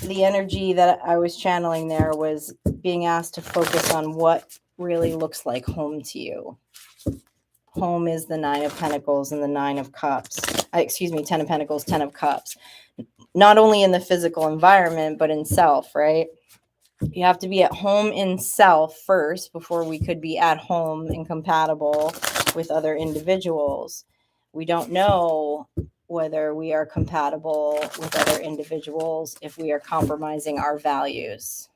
the energy that I was channeling there was being asked to focus on what really looks like home to you. Home is the Nine of Pentacles and the Nine of Cups. Ten of Pentacles, 10 of Cups. Not only in the physical environment, but in self, right? You have to be at home in self first before we could be at home and compatible with other individuals. We don't know whether we are compatible with other individuals if we are compromising our values.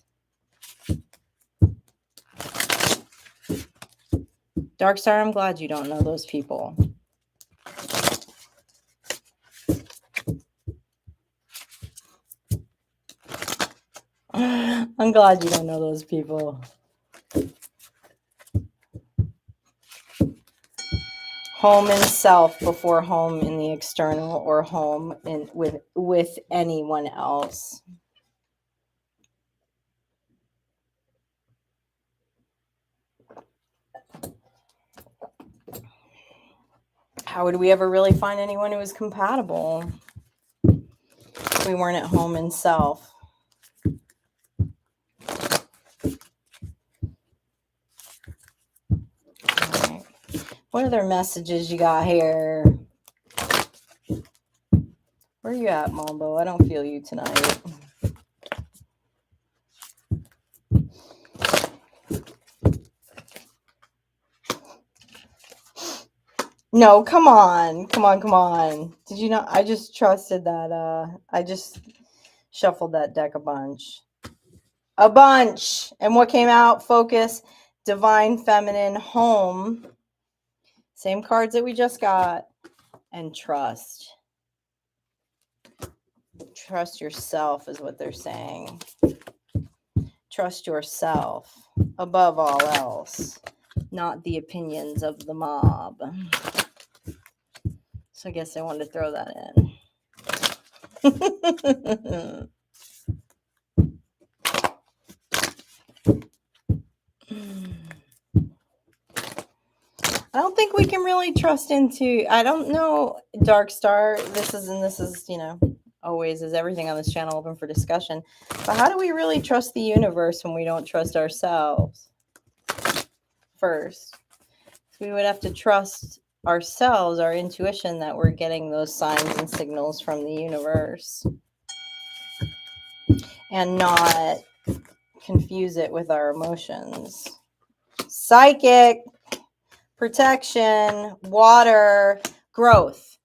Dark Star, I'm glad you don't know those people. I'm glad you don't know those people. Home in self before home in the external, or home in with anyone else. How would we ever really find anyone who was compatible if we weren't at home in self? Right. What other messages you got here? Where you at, Mambo? I don't feel you tonight. No, come on. Did you not? I just trusted that. I just shuffled that deck a bunch. And what came out? Focus, divine feminine, home. Same cards that we just got. And trust. Trust yourself is what they're saying. Trust yourself above all else, not the opinions of the mob. So I guess I wanted to throw that in. I don't think we can really trust into, I don't know, Dark Star, this is, you know, always is everything on this channel open for discussion. But how do we really trust the universe when we don't trust ourselves first? We would have to trust ourselves, our intuition, that we're getting those signs and signals from the universe, and not confuse it with our emotions. Psychic, protection, water, growth.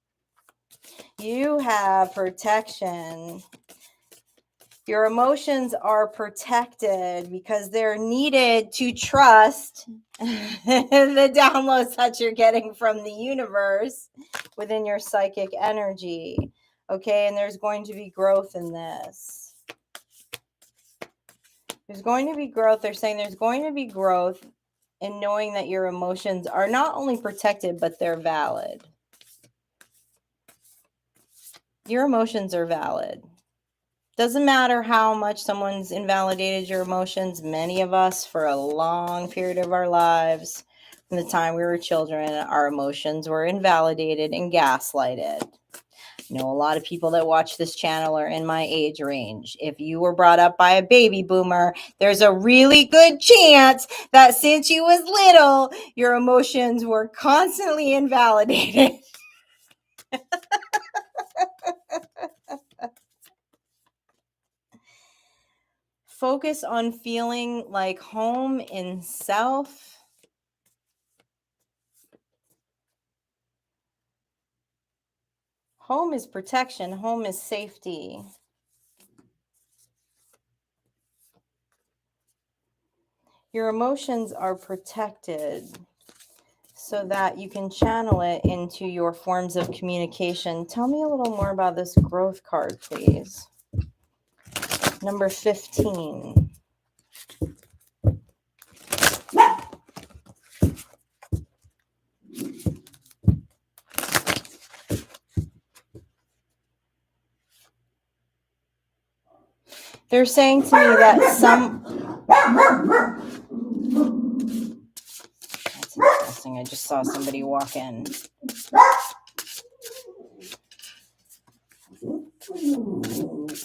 You have protection. Your emotions are protected because they're needed to trust the downloads that you're getting from the universe within your psychic energy. Okay, and there's going to be growth in this. There's going to be growth. They're saying there's going to be growth in knowing that your emotions are not only protected, but they're valid. Your emotions are valid. Doesn't matter how much someone's invalidated your emotions. Many of us, for a long period of our lives, from the time we were children, our emotions were invalidated and gaslighted. You know, a lot of people that watch this channel are in my age range. If you were brought up by a baby boomer, there's a really good chance that since you was little, your emotions were constantly invalidated. Focus on feeling like home in self. Home is protection. Home is safety. Your emotions are protected so that you can channel it into your forms of communication. Tell me a little more about this growth card, please. Number 15. They're saying to me that That's interesting. I just saw somebody walk in.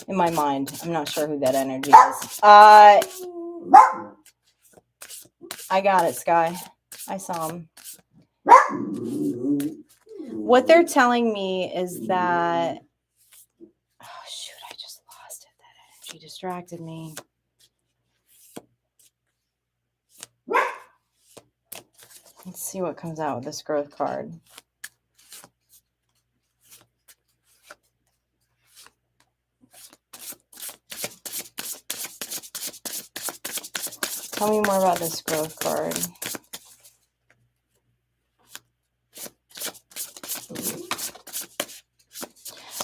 In my mind, I'm not sure who that energy is. I got it, Sky. I saw him. What they're telling me is that... Oh, shoot, I just lost it. That energy distracted me. Let's see what comes out with this growth card. Tell me more about this growth card.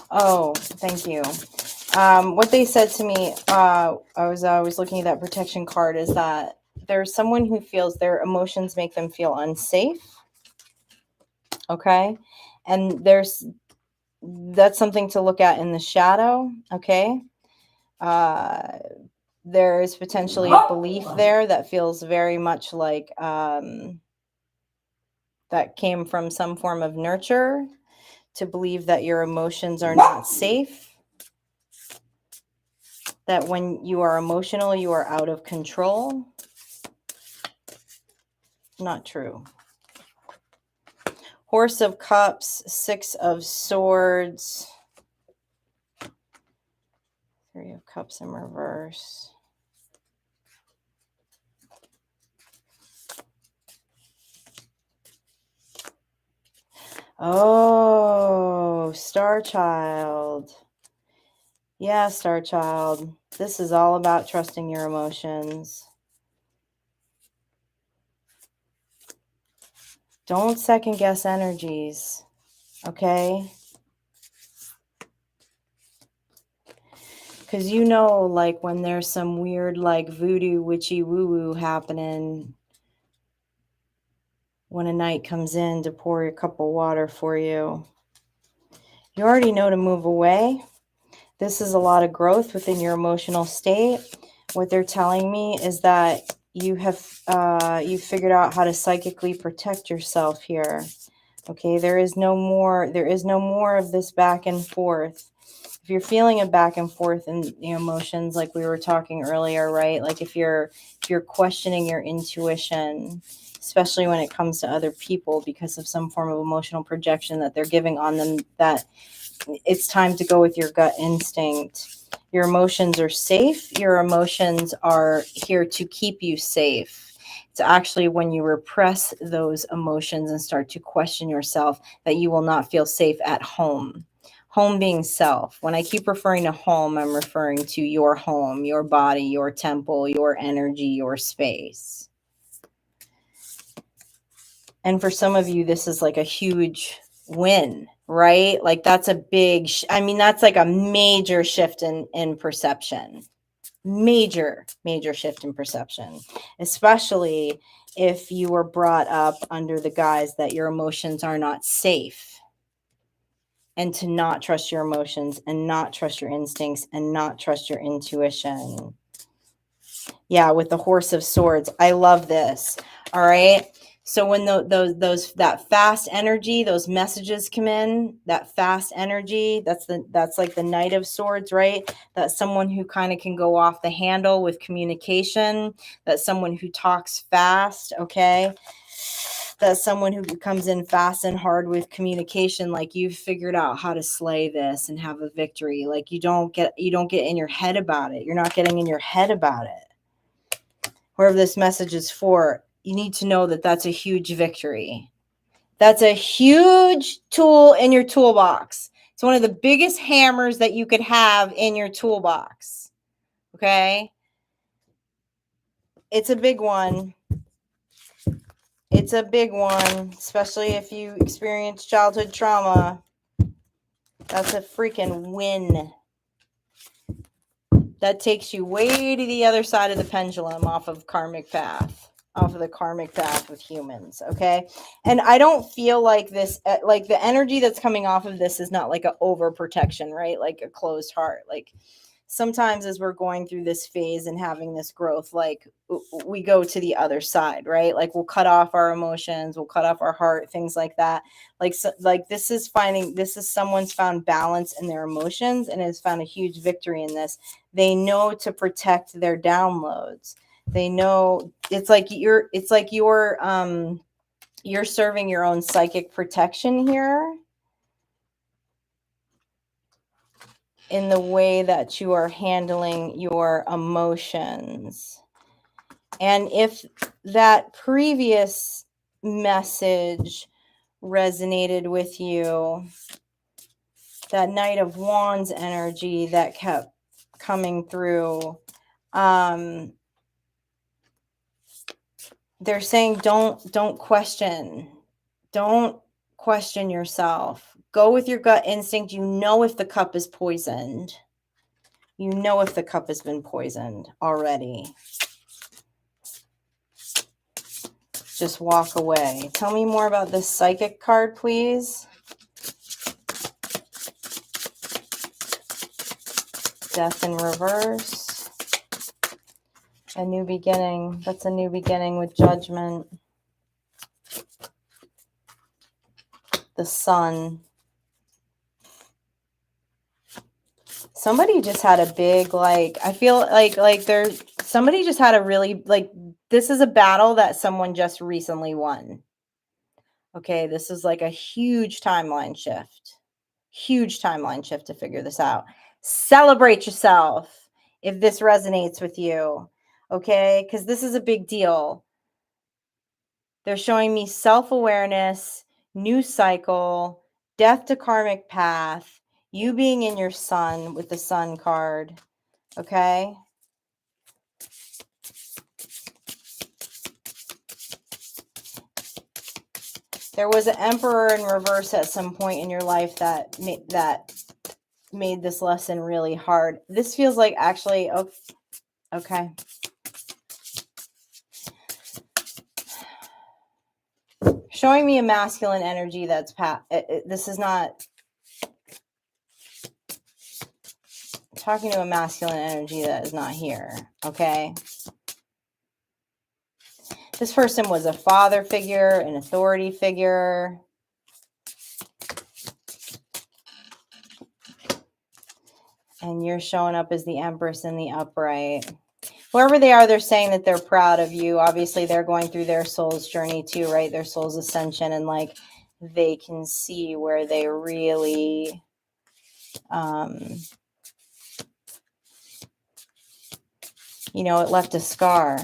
Oh, thank you. What they said to me, I was looking at that protection card, is that there's someone who feels their emotions make them feel unsafe. Okay. And that's something to look at in the shadow. Okay. There is potentially a belief there that feels very much like that came from some form of nurture, to believe that your emotions are not safe, that when you are emotional, you are out of control. Not true. Horse of Cups, Six of Swords, Three of Cups in reverse. Oh, Star Child. Yeah, Star Child. This is all about trusting your emotions. Don't second guess energies, okay? Because you know, like when there's some weird, like voodoo, witchy woo-woo happening, when a knight comes in to pour a cup of water for you, you already know to move away. This is a lot of growth within your emotional state. What they're telling me is that you figured out how to psychically protect yourself here. Okay, there is no more of this back and forth. If you're feeling a back and forth in the emotions, like we were talking earlier, right? Like if you're questioning your intuition, especially when it comes to other people because of some form of emotional projection that they're giving on them, that it's time to go with your gut instinct. Your emotions are safe. Your emotions are here to keep you safe. It's actually when you repress those emotions and start to question yourself that you will not feel safe at home. Home being self. When I keep referring to home, I'm referring to your home, your body, your temple, your energy, your space. And for some of you, this is like a huge win, right? Like that's a big, that's like a major shift in perception. Major shift in perception, especially if you were brought up under the guise that your emotions are not safe, and to not trust your emotions and not trust your instincts and not trust your intuition. Yeah, with the Horse of Swords. I love this. All right. So when that fast energy, those messages come in, that fast energy, that's like the Knight of Swords, right? That's someone who kind of can go off the handle with communication. That's someone who talks fast, okay? That's someone who comes in fast and hard with communication. Like you've figured out how to slay this and have a victory. Like you don't get in your head about it. You're not getting in your head about it. Whoever this message is for, you need to know that that's a huge victory. That's a huge tool in your toolbox. It's one of the biggest hammers that you could have in your toolbox. Okay? it's a big one. It's a big one, especially if you experience childhood trauma. That's a freaking win. That takes you way to the other side of the pendulum off of karmic path, off of the karmic path with humans. Okay. And I don't feel like this, like the energy that's coming off of this is not like a overprotection, right? Like a closed heart. Like sometimes as we're going through this phase and having this growth, like we go to the other side, right? Like we'll cut off our emotions, we'll cut off our heart, things like that. Like, so, like this is someone's found balance in their emotions and has found a huge victory in this. They know to protect their downloads. They know it's like you're serving your own psychic protection here in the way that you are handling your emotions. And if that previous message resonated with you, that Knight of Wands energy that kept coming through, they're saying don't question yourself. Go with your gut instinct. You know if the cup is poisoned. You know if the cup has been poisoned already. Just walk away. Tell me more about this psychic card, please. Death in reverse. A new beginning. That's a new beginning with Judgment. The Sun. Somebody just had a big, like, I feel like somebody just had a really, like, this is a battle that someone just recently won. Okay, this is like a huge timeline shift. Huge timeline shift to figure this out. Celebrate yourself if this resonates with you. Okay, because this is a big deal. They're showing me self-awareness, new cycle, death to karmic path, you being in your sun with the Sun card. Okay. There was an Emperor in reverse at some point in your life that made this lesson really hard. This feels like actually, okay. Showing me a masculine energy that's this is not talking to a masculine energy that is not here. Okay. This person was a father figure, an authority figure. And you're showing up as the Empress in the upright. Whoever they are, they're saying that they're proud of you. Obviously, they're going through their soul's journey too, right? Their soul's ascension. And like, they can see where they really, you know, it left a scar.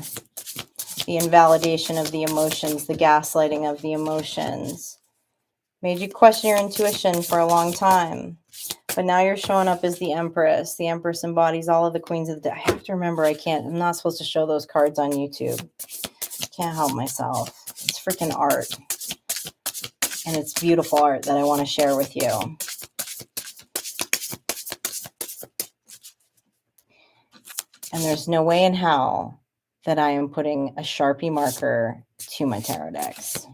The invalidation of the emotions, the gaslighting of the emotions. Made you question your intuition for a long time. But now you're showing up as the Empress. The Empress embodies all of the queens of the day. I have to remember I'm not supposed to show those cards on YouTube. Can't help myself. It's freaking art. And it's beautiful art that I want to share with you. And there's no way in hell that I am putting a Sharpie marker to my tarot decks.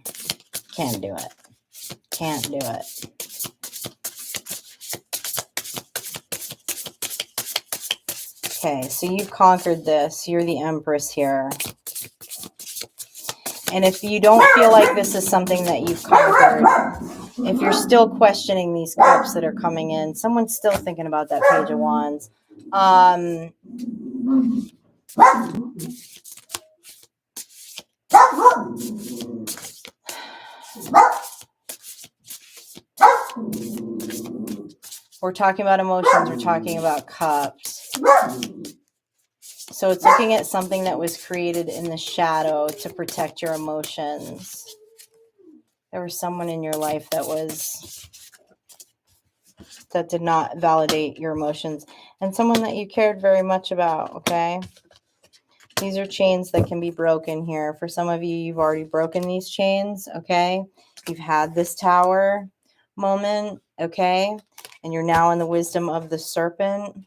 Can't do it. Can't do it. Okay, so you've conquered this. You're the Empress here. And if you don't feel like this is something that you've conquered, if you're still questioning these cups that are coming in, someone's still thinking about that Page of Wands. We're talking about emotions. We're talking about cups. So it's looking at something that was created in the shadow to protect your emotions. There was someone in your life that did not validate your emotions, and someone that you cared very much about, okay? These are chains that can be broken here. For some of you, you've already broken these chains, okay? You've had this tower moment, okay? And you're now in the wisdom of the serpent.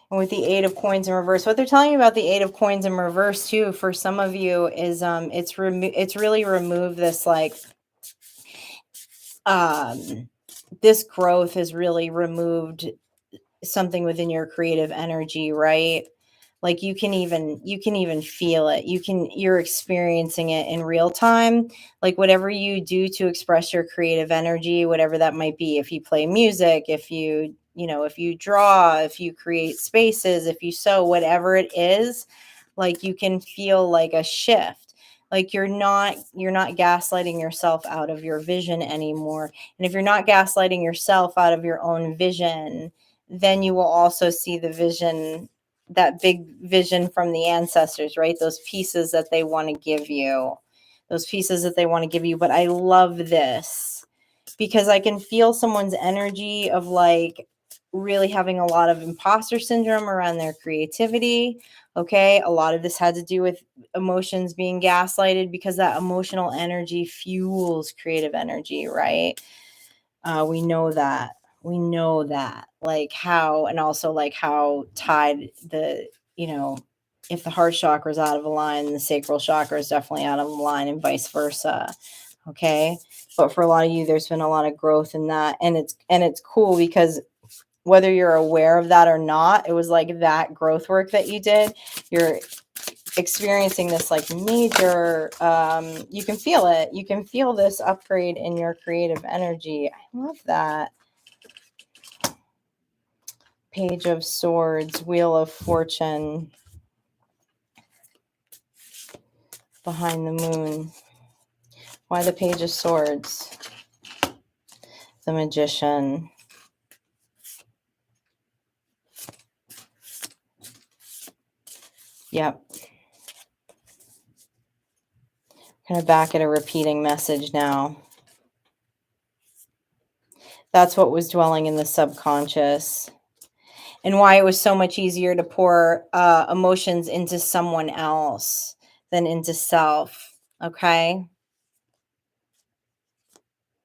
And with the Eight of Coins in reverse, what they're telling you about the Eight of Coins in reverse too, for some of you, is it's really removed this like this growth has really removed something within your creative energy, right? Like you can even feel it. You're experiencing it in real time. Like whatever you do to express your creative energy, whatever that might be, if you play music, if you draw, if you create spaces, if you sew, whatever it is, like you can feel like a shift. Like you're not gaslighting yourself out of your vision anymore. And if you're not gaslighting yourself out of your own vision, then you will also see the vision, that big vision from the ancestors, right? Those pieces that they want to give you, But I love this because I can feel someone's energy of like really having a lot of imposter syndrome around their creativity. Okay. A lot of this had to do with emotions being gaslighted because that emotional energy fuels creative energy, right? We know that. Like how, and also like how tied the, if the heart chakra is out of line, the sacral chakra is definitely out of line, and vice versa. Okay. But for a lot of you, there's been a lot of growth in that. And it's cool because whether you're aware of that or not, it was like that growth work that you did. You're experiencing this like major, you can feel it. You can feel this upgrade in your creative energy. I love that. Page of Swords, Wheel of Fortune, behind the moon. Why the Page of Swords? The Magician. Yep. Kind of back at a repeating message now. That's what was dwelling in the subconscious, and why it was so much easier to pour emotions into someone else than into self. Okay.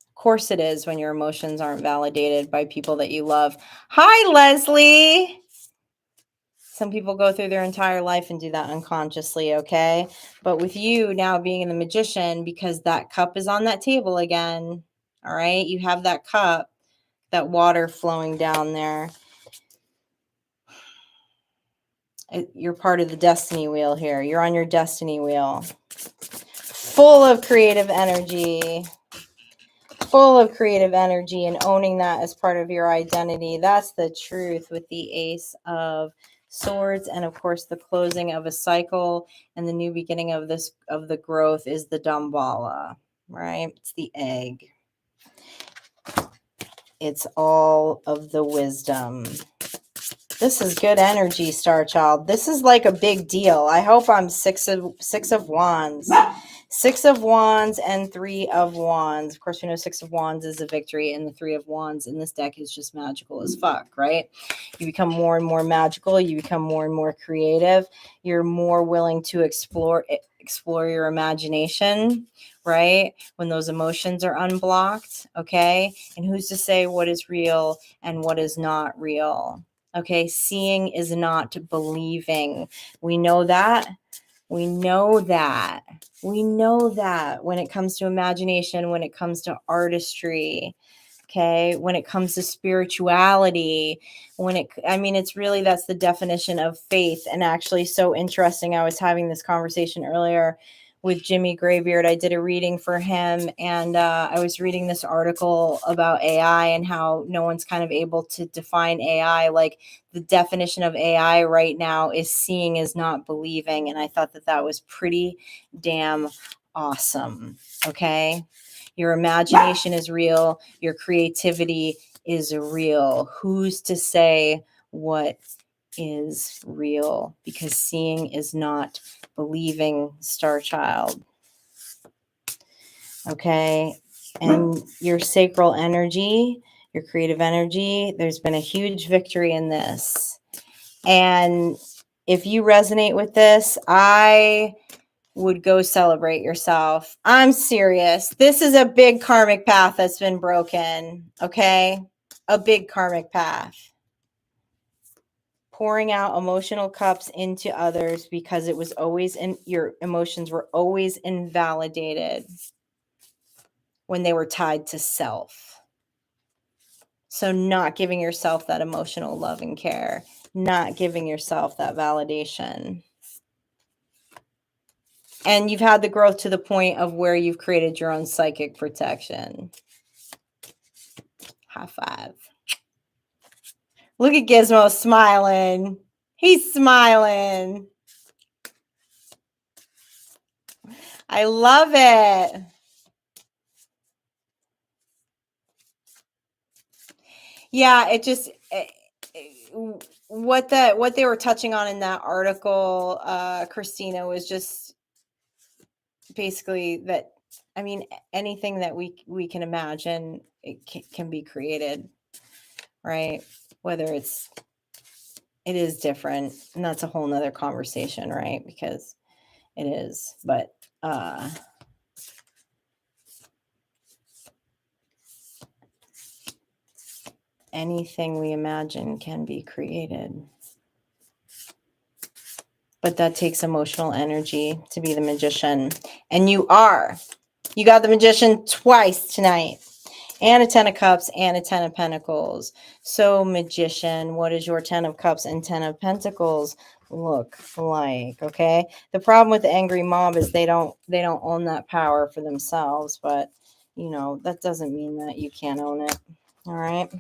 Of course it is when your emotions aren't validated by people that you love. Hi, Leslie. Some people go through their entire life and do that unconsciously, okay? But with you now being in the Magician, because that cup is on that table again, all right? You have that cup, that water flowing down there. You're part of the destiny wheel here. You're on your destiny wheel. Full of creative energy. And owning that as part of your identity. That's the truth with the Ace of Swords, and of course the closing of a cycle and the new beginning of the growth is the Damballa, right? It's the egg. It's all of the wisdom. This is good energy, Star Child. This is like a big deal. I hope I'm six of wands. 6 of Wands and 3 of Wands. Of course, we know 6 of Wands is a victory, and the 3 of Wands in this deck is just magical as fuck, right? You become more and more magical. You become more and more creative. You're more willing to explore your imagination, right? When those emotions are unblocked, okay? And who's to say what is real and what is not real? Okay, seeing is not believing. We know that. When it comes to imagination, when it comes to artistry, okay, when it comes to spirituality, it's really, that's the definition of faith. And actually so interesting. I was having this conversation earlier with Jimmy Graybeard. I did a reading for him, and I was reading this article about AI and how no one's kind of able to define AI. Like the definition of AI right now is seeing is not believing. And I thought that was pretty damn awesome. Okay. Your imagination is real. Your creativity is real. Who's to say what is real? Because seeing is not believing, Star Child. Okay. And your sacral energy your creative energy. There's been a huge victory in this. And if you resonate with this, I would go celebrate yourself. I'm serious. This is a big karmic path that's been broken. Okay. A big karmic path. Pouring out emotional cups into others because it was always your emotions were always invalidated when they were tied to self. So not giving yourself that emotional love and care, not giving yourself that validation. And you've had the growth to the point of where you've created your own psychic protection. High five. Look at Gizmo smiling. He's smiling. I love it. Yeah, it just what they were touching on in that article, Christina, was just basically that. I mean, anything that we can imagine, it can be created, right? Whether it is different, and that's a whole nother conversation, right? Because it is, but anything we imagine can be created. But that takes emotional energy to be the magician. And you are. You got the magician twice tonight. And a 10 of cups and a 10 of pentacles. So magician, what does your 10 of cups and 10 of pentacles look like? Okay. The problem with the angry mob is they don't own that power for themselves. But, you know, that doesn't mean that you can't own it. All right.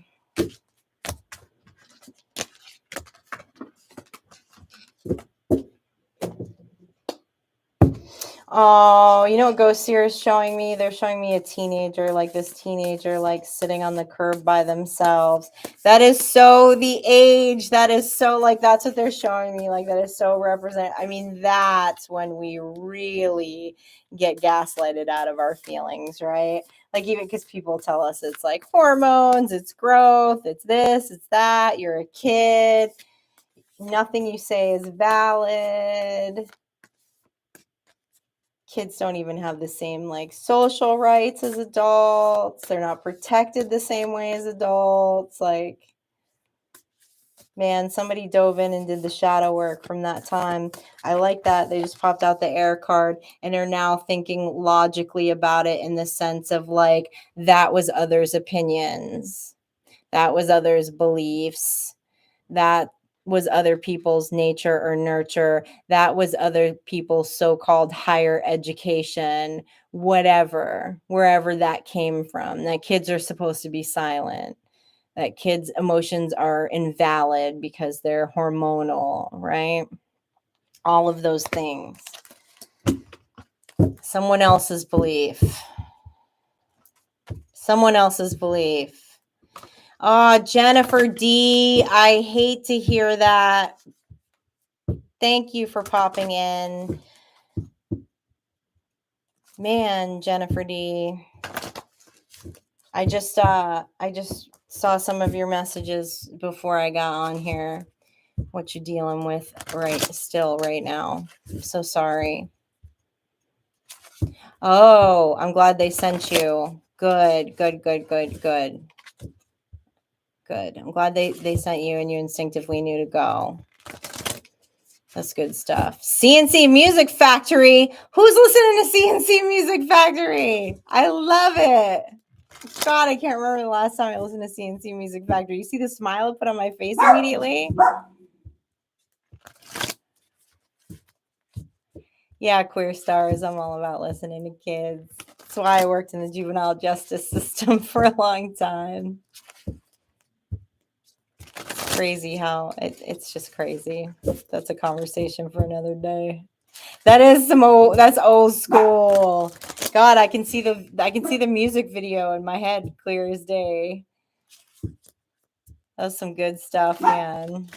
Oh, you know what Ghost Seer is showing me? They're showing me a teenager, like this teenager, like sitting on the curb by themselves. That is so the age. That is so like, that's what they're showing me. Like that is so represent. I mean, that's when we really get gaslighted out of our feelings, right? Like even because people tell us it's like hormones, it's growth, it's this, it's that. You're a kid. Nothing you say is valid. Kids don't even have the same like social rights as adults. They're not protected the same way as adults. Like, man, somebody dove in and did the shadow work from that time. I like that. They just popped out the air card and are now thinking logically about it in the sense of like, that was others' opinions. That was others' beliefs. That was other people's nature or nurture. That was other people's so-called higher education, whatever, wherever that came from. That kids are supposed to be silent. That kids' emotions are invalid because they're hormonal, right? All of those things. Someone else's belief. Someone else's belief. Oh, Jennifer D. I hate to hear that. Thank you for popping in. Man, Jennifer D. I just saw some of your messages before I got on here. What you're dealing with right now. I'm so sorry. Oh, I'm glad they sent you. Good. I'm glad they sent you and you instinctively knew to go. That's good stuff. CNC Music Factory. Who's listening to CNC Music Factory? I love it. God, I can't remember the last time I listened to CNC Music Factory. You see the smile it put on my face immediately? Yeah, queer stars. I'm all about listening to kids. That's why I worked in the juvenile justice system for a long time. It's crazy how it's just crazy. That's a conversation for another day. That is that's old school. God, I can see the music video in my head clear as day. That's some good stuff, man.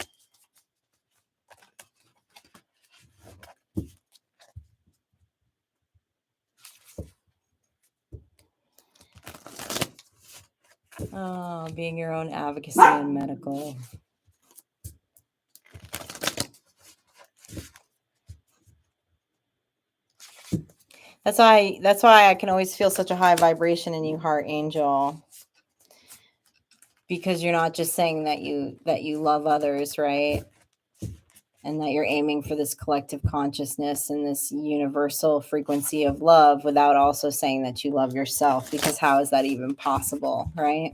Oh, being your own advocacy and medical. That's why I can always feel such a high vibration in you, Heart Angel. Because you're not just saying that you love others, right? And that you're aiming for this collective consciousness and this universal frequency of love without also saying that you love yourself, because how is that even possible, right?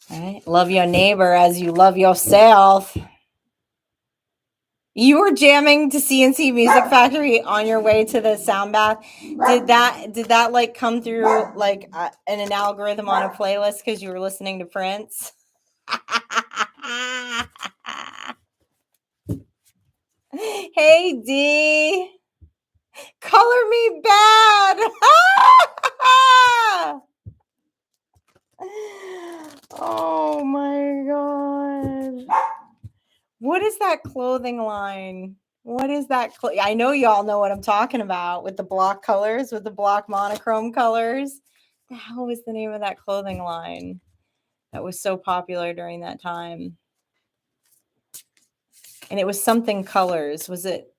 Right? Love your neighbor as you love yourself. You were jamming to CNC Music Factory on your way to the sound bath. Did that like come through like in an algorithm on a playlist because you were listening to Prince? Hey D, color me bad. Oh my god. What is that clothing line? What is that? I know y'all know what I'm talking about with the block colors, with the block monochrome colors. The hell was the name of that clothing line that was so popular during that time? And it was something colors. Was it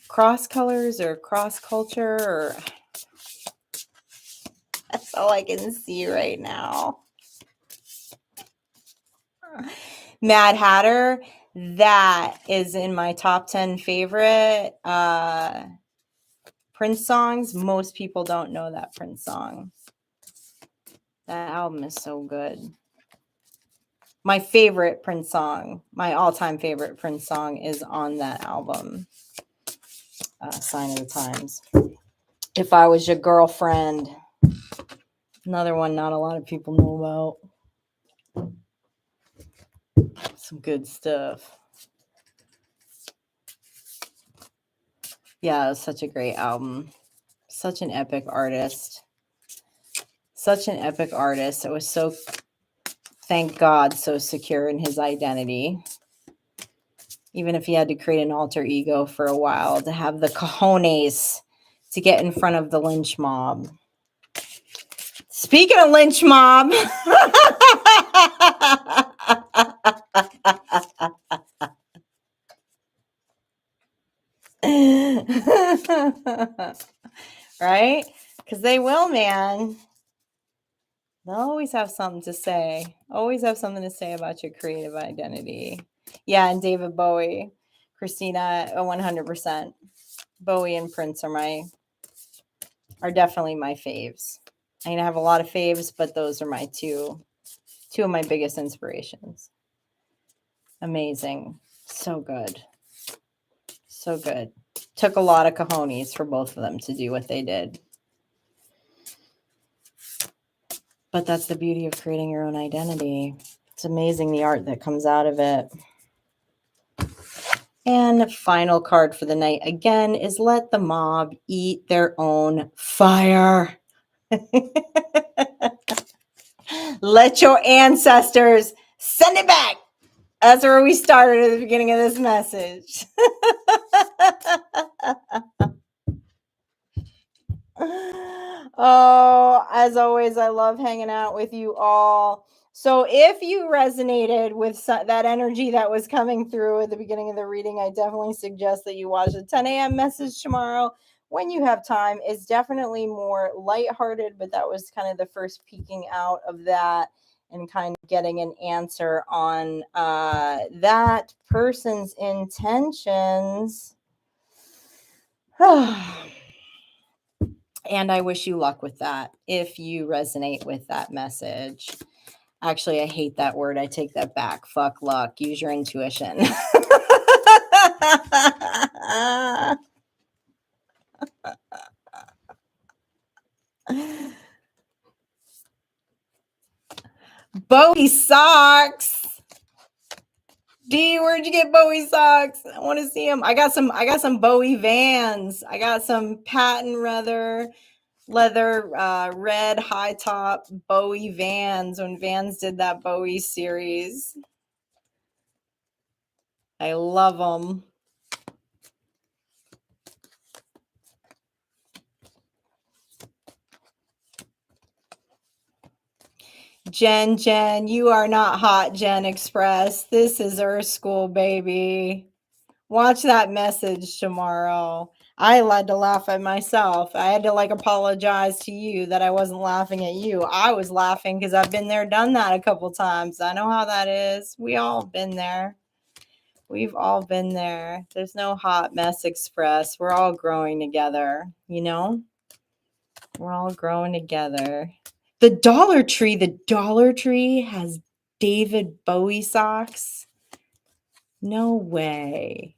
cross colors or cross culture? Or that's all I can see right now. Mad Hatter. That is in my top 10 favorite Prince songs. Most people don't know that Prince song. That album is so good. My favorite Prince song, my all-time favorite Prince song is on that album. Sign of the Times. If I Was Your Girlfriend. Another one not a lot of people know about. Some good stuff. Yeah, it was such a great album. Such an epic artist. Such an epic artist. It was so, thank God, so secure in his identity. Even if he had to create an alter ego for a while, to have the cojones to get in front of the lynch mob. Speaking of lynch mob. Right? Because they will, man. They'll always have something to say. Always have something to say about your creative identity. Yeah, and David Bowie. Christina, 100%. Bowie and Prince are definitely my faves. I have a lot of faves, but those are my two of my biggest inspirations. Amazing. So good. So good. Took a lot of cojones for both of them to do what they did. But that's the beauty of creating your own identity. It's amazing the art that comes out of it. And final card for the night again is let the mob eat their own fire. Let your ancestors send it back. That's where we started at the beginning of this message. Oh, as always, I love hanging out with you all. So if you resonated with that energy that was coming through at the beginning of the reading, I definitely suggest that you watch the 10 a.m. message tomorrow when you have time. It's definitely more lighthearted, but that was kind of the first peeking out of that and kind of getting an answer on that person's intentions. And I wish you luck with that if you resonate with that message. Actually, I hate that word. I take that back. Fuck luck. Use your intuition. Bowie socks. D, where'd you get Bowie socks? I want to see them. I got some Bowie Vans. I got some patent leather red high top Bowie Vans when Vans did that Bowie series. I love them. Jen, you are not hot, Jen Express. This is Earth School, baby. Watch that message tomorrow. I had to laugh at myself. I had to like apologize to you that I wasn't laughing at you. I was laughing because I've been there, done that a couple times. I know how that is. We all been there. We've all been there. There's no hot mess express. We're all growing together, you know? We're all growing together. The Dollar Tree has David Bowie socks. No way.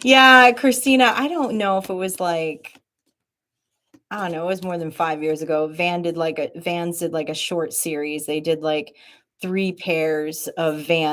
Yeah, Christina, I don't know if it was like, I don't know, it was more than 5 years ago. Vans did like a short series. They did like 3 pairs of Vans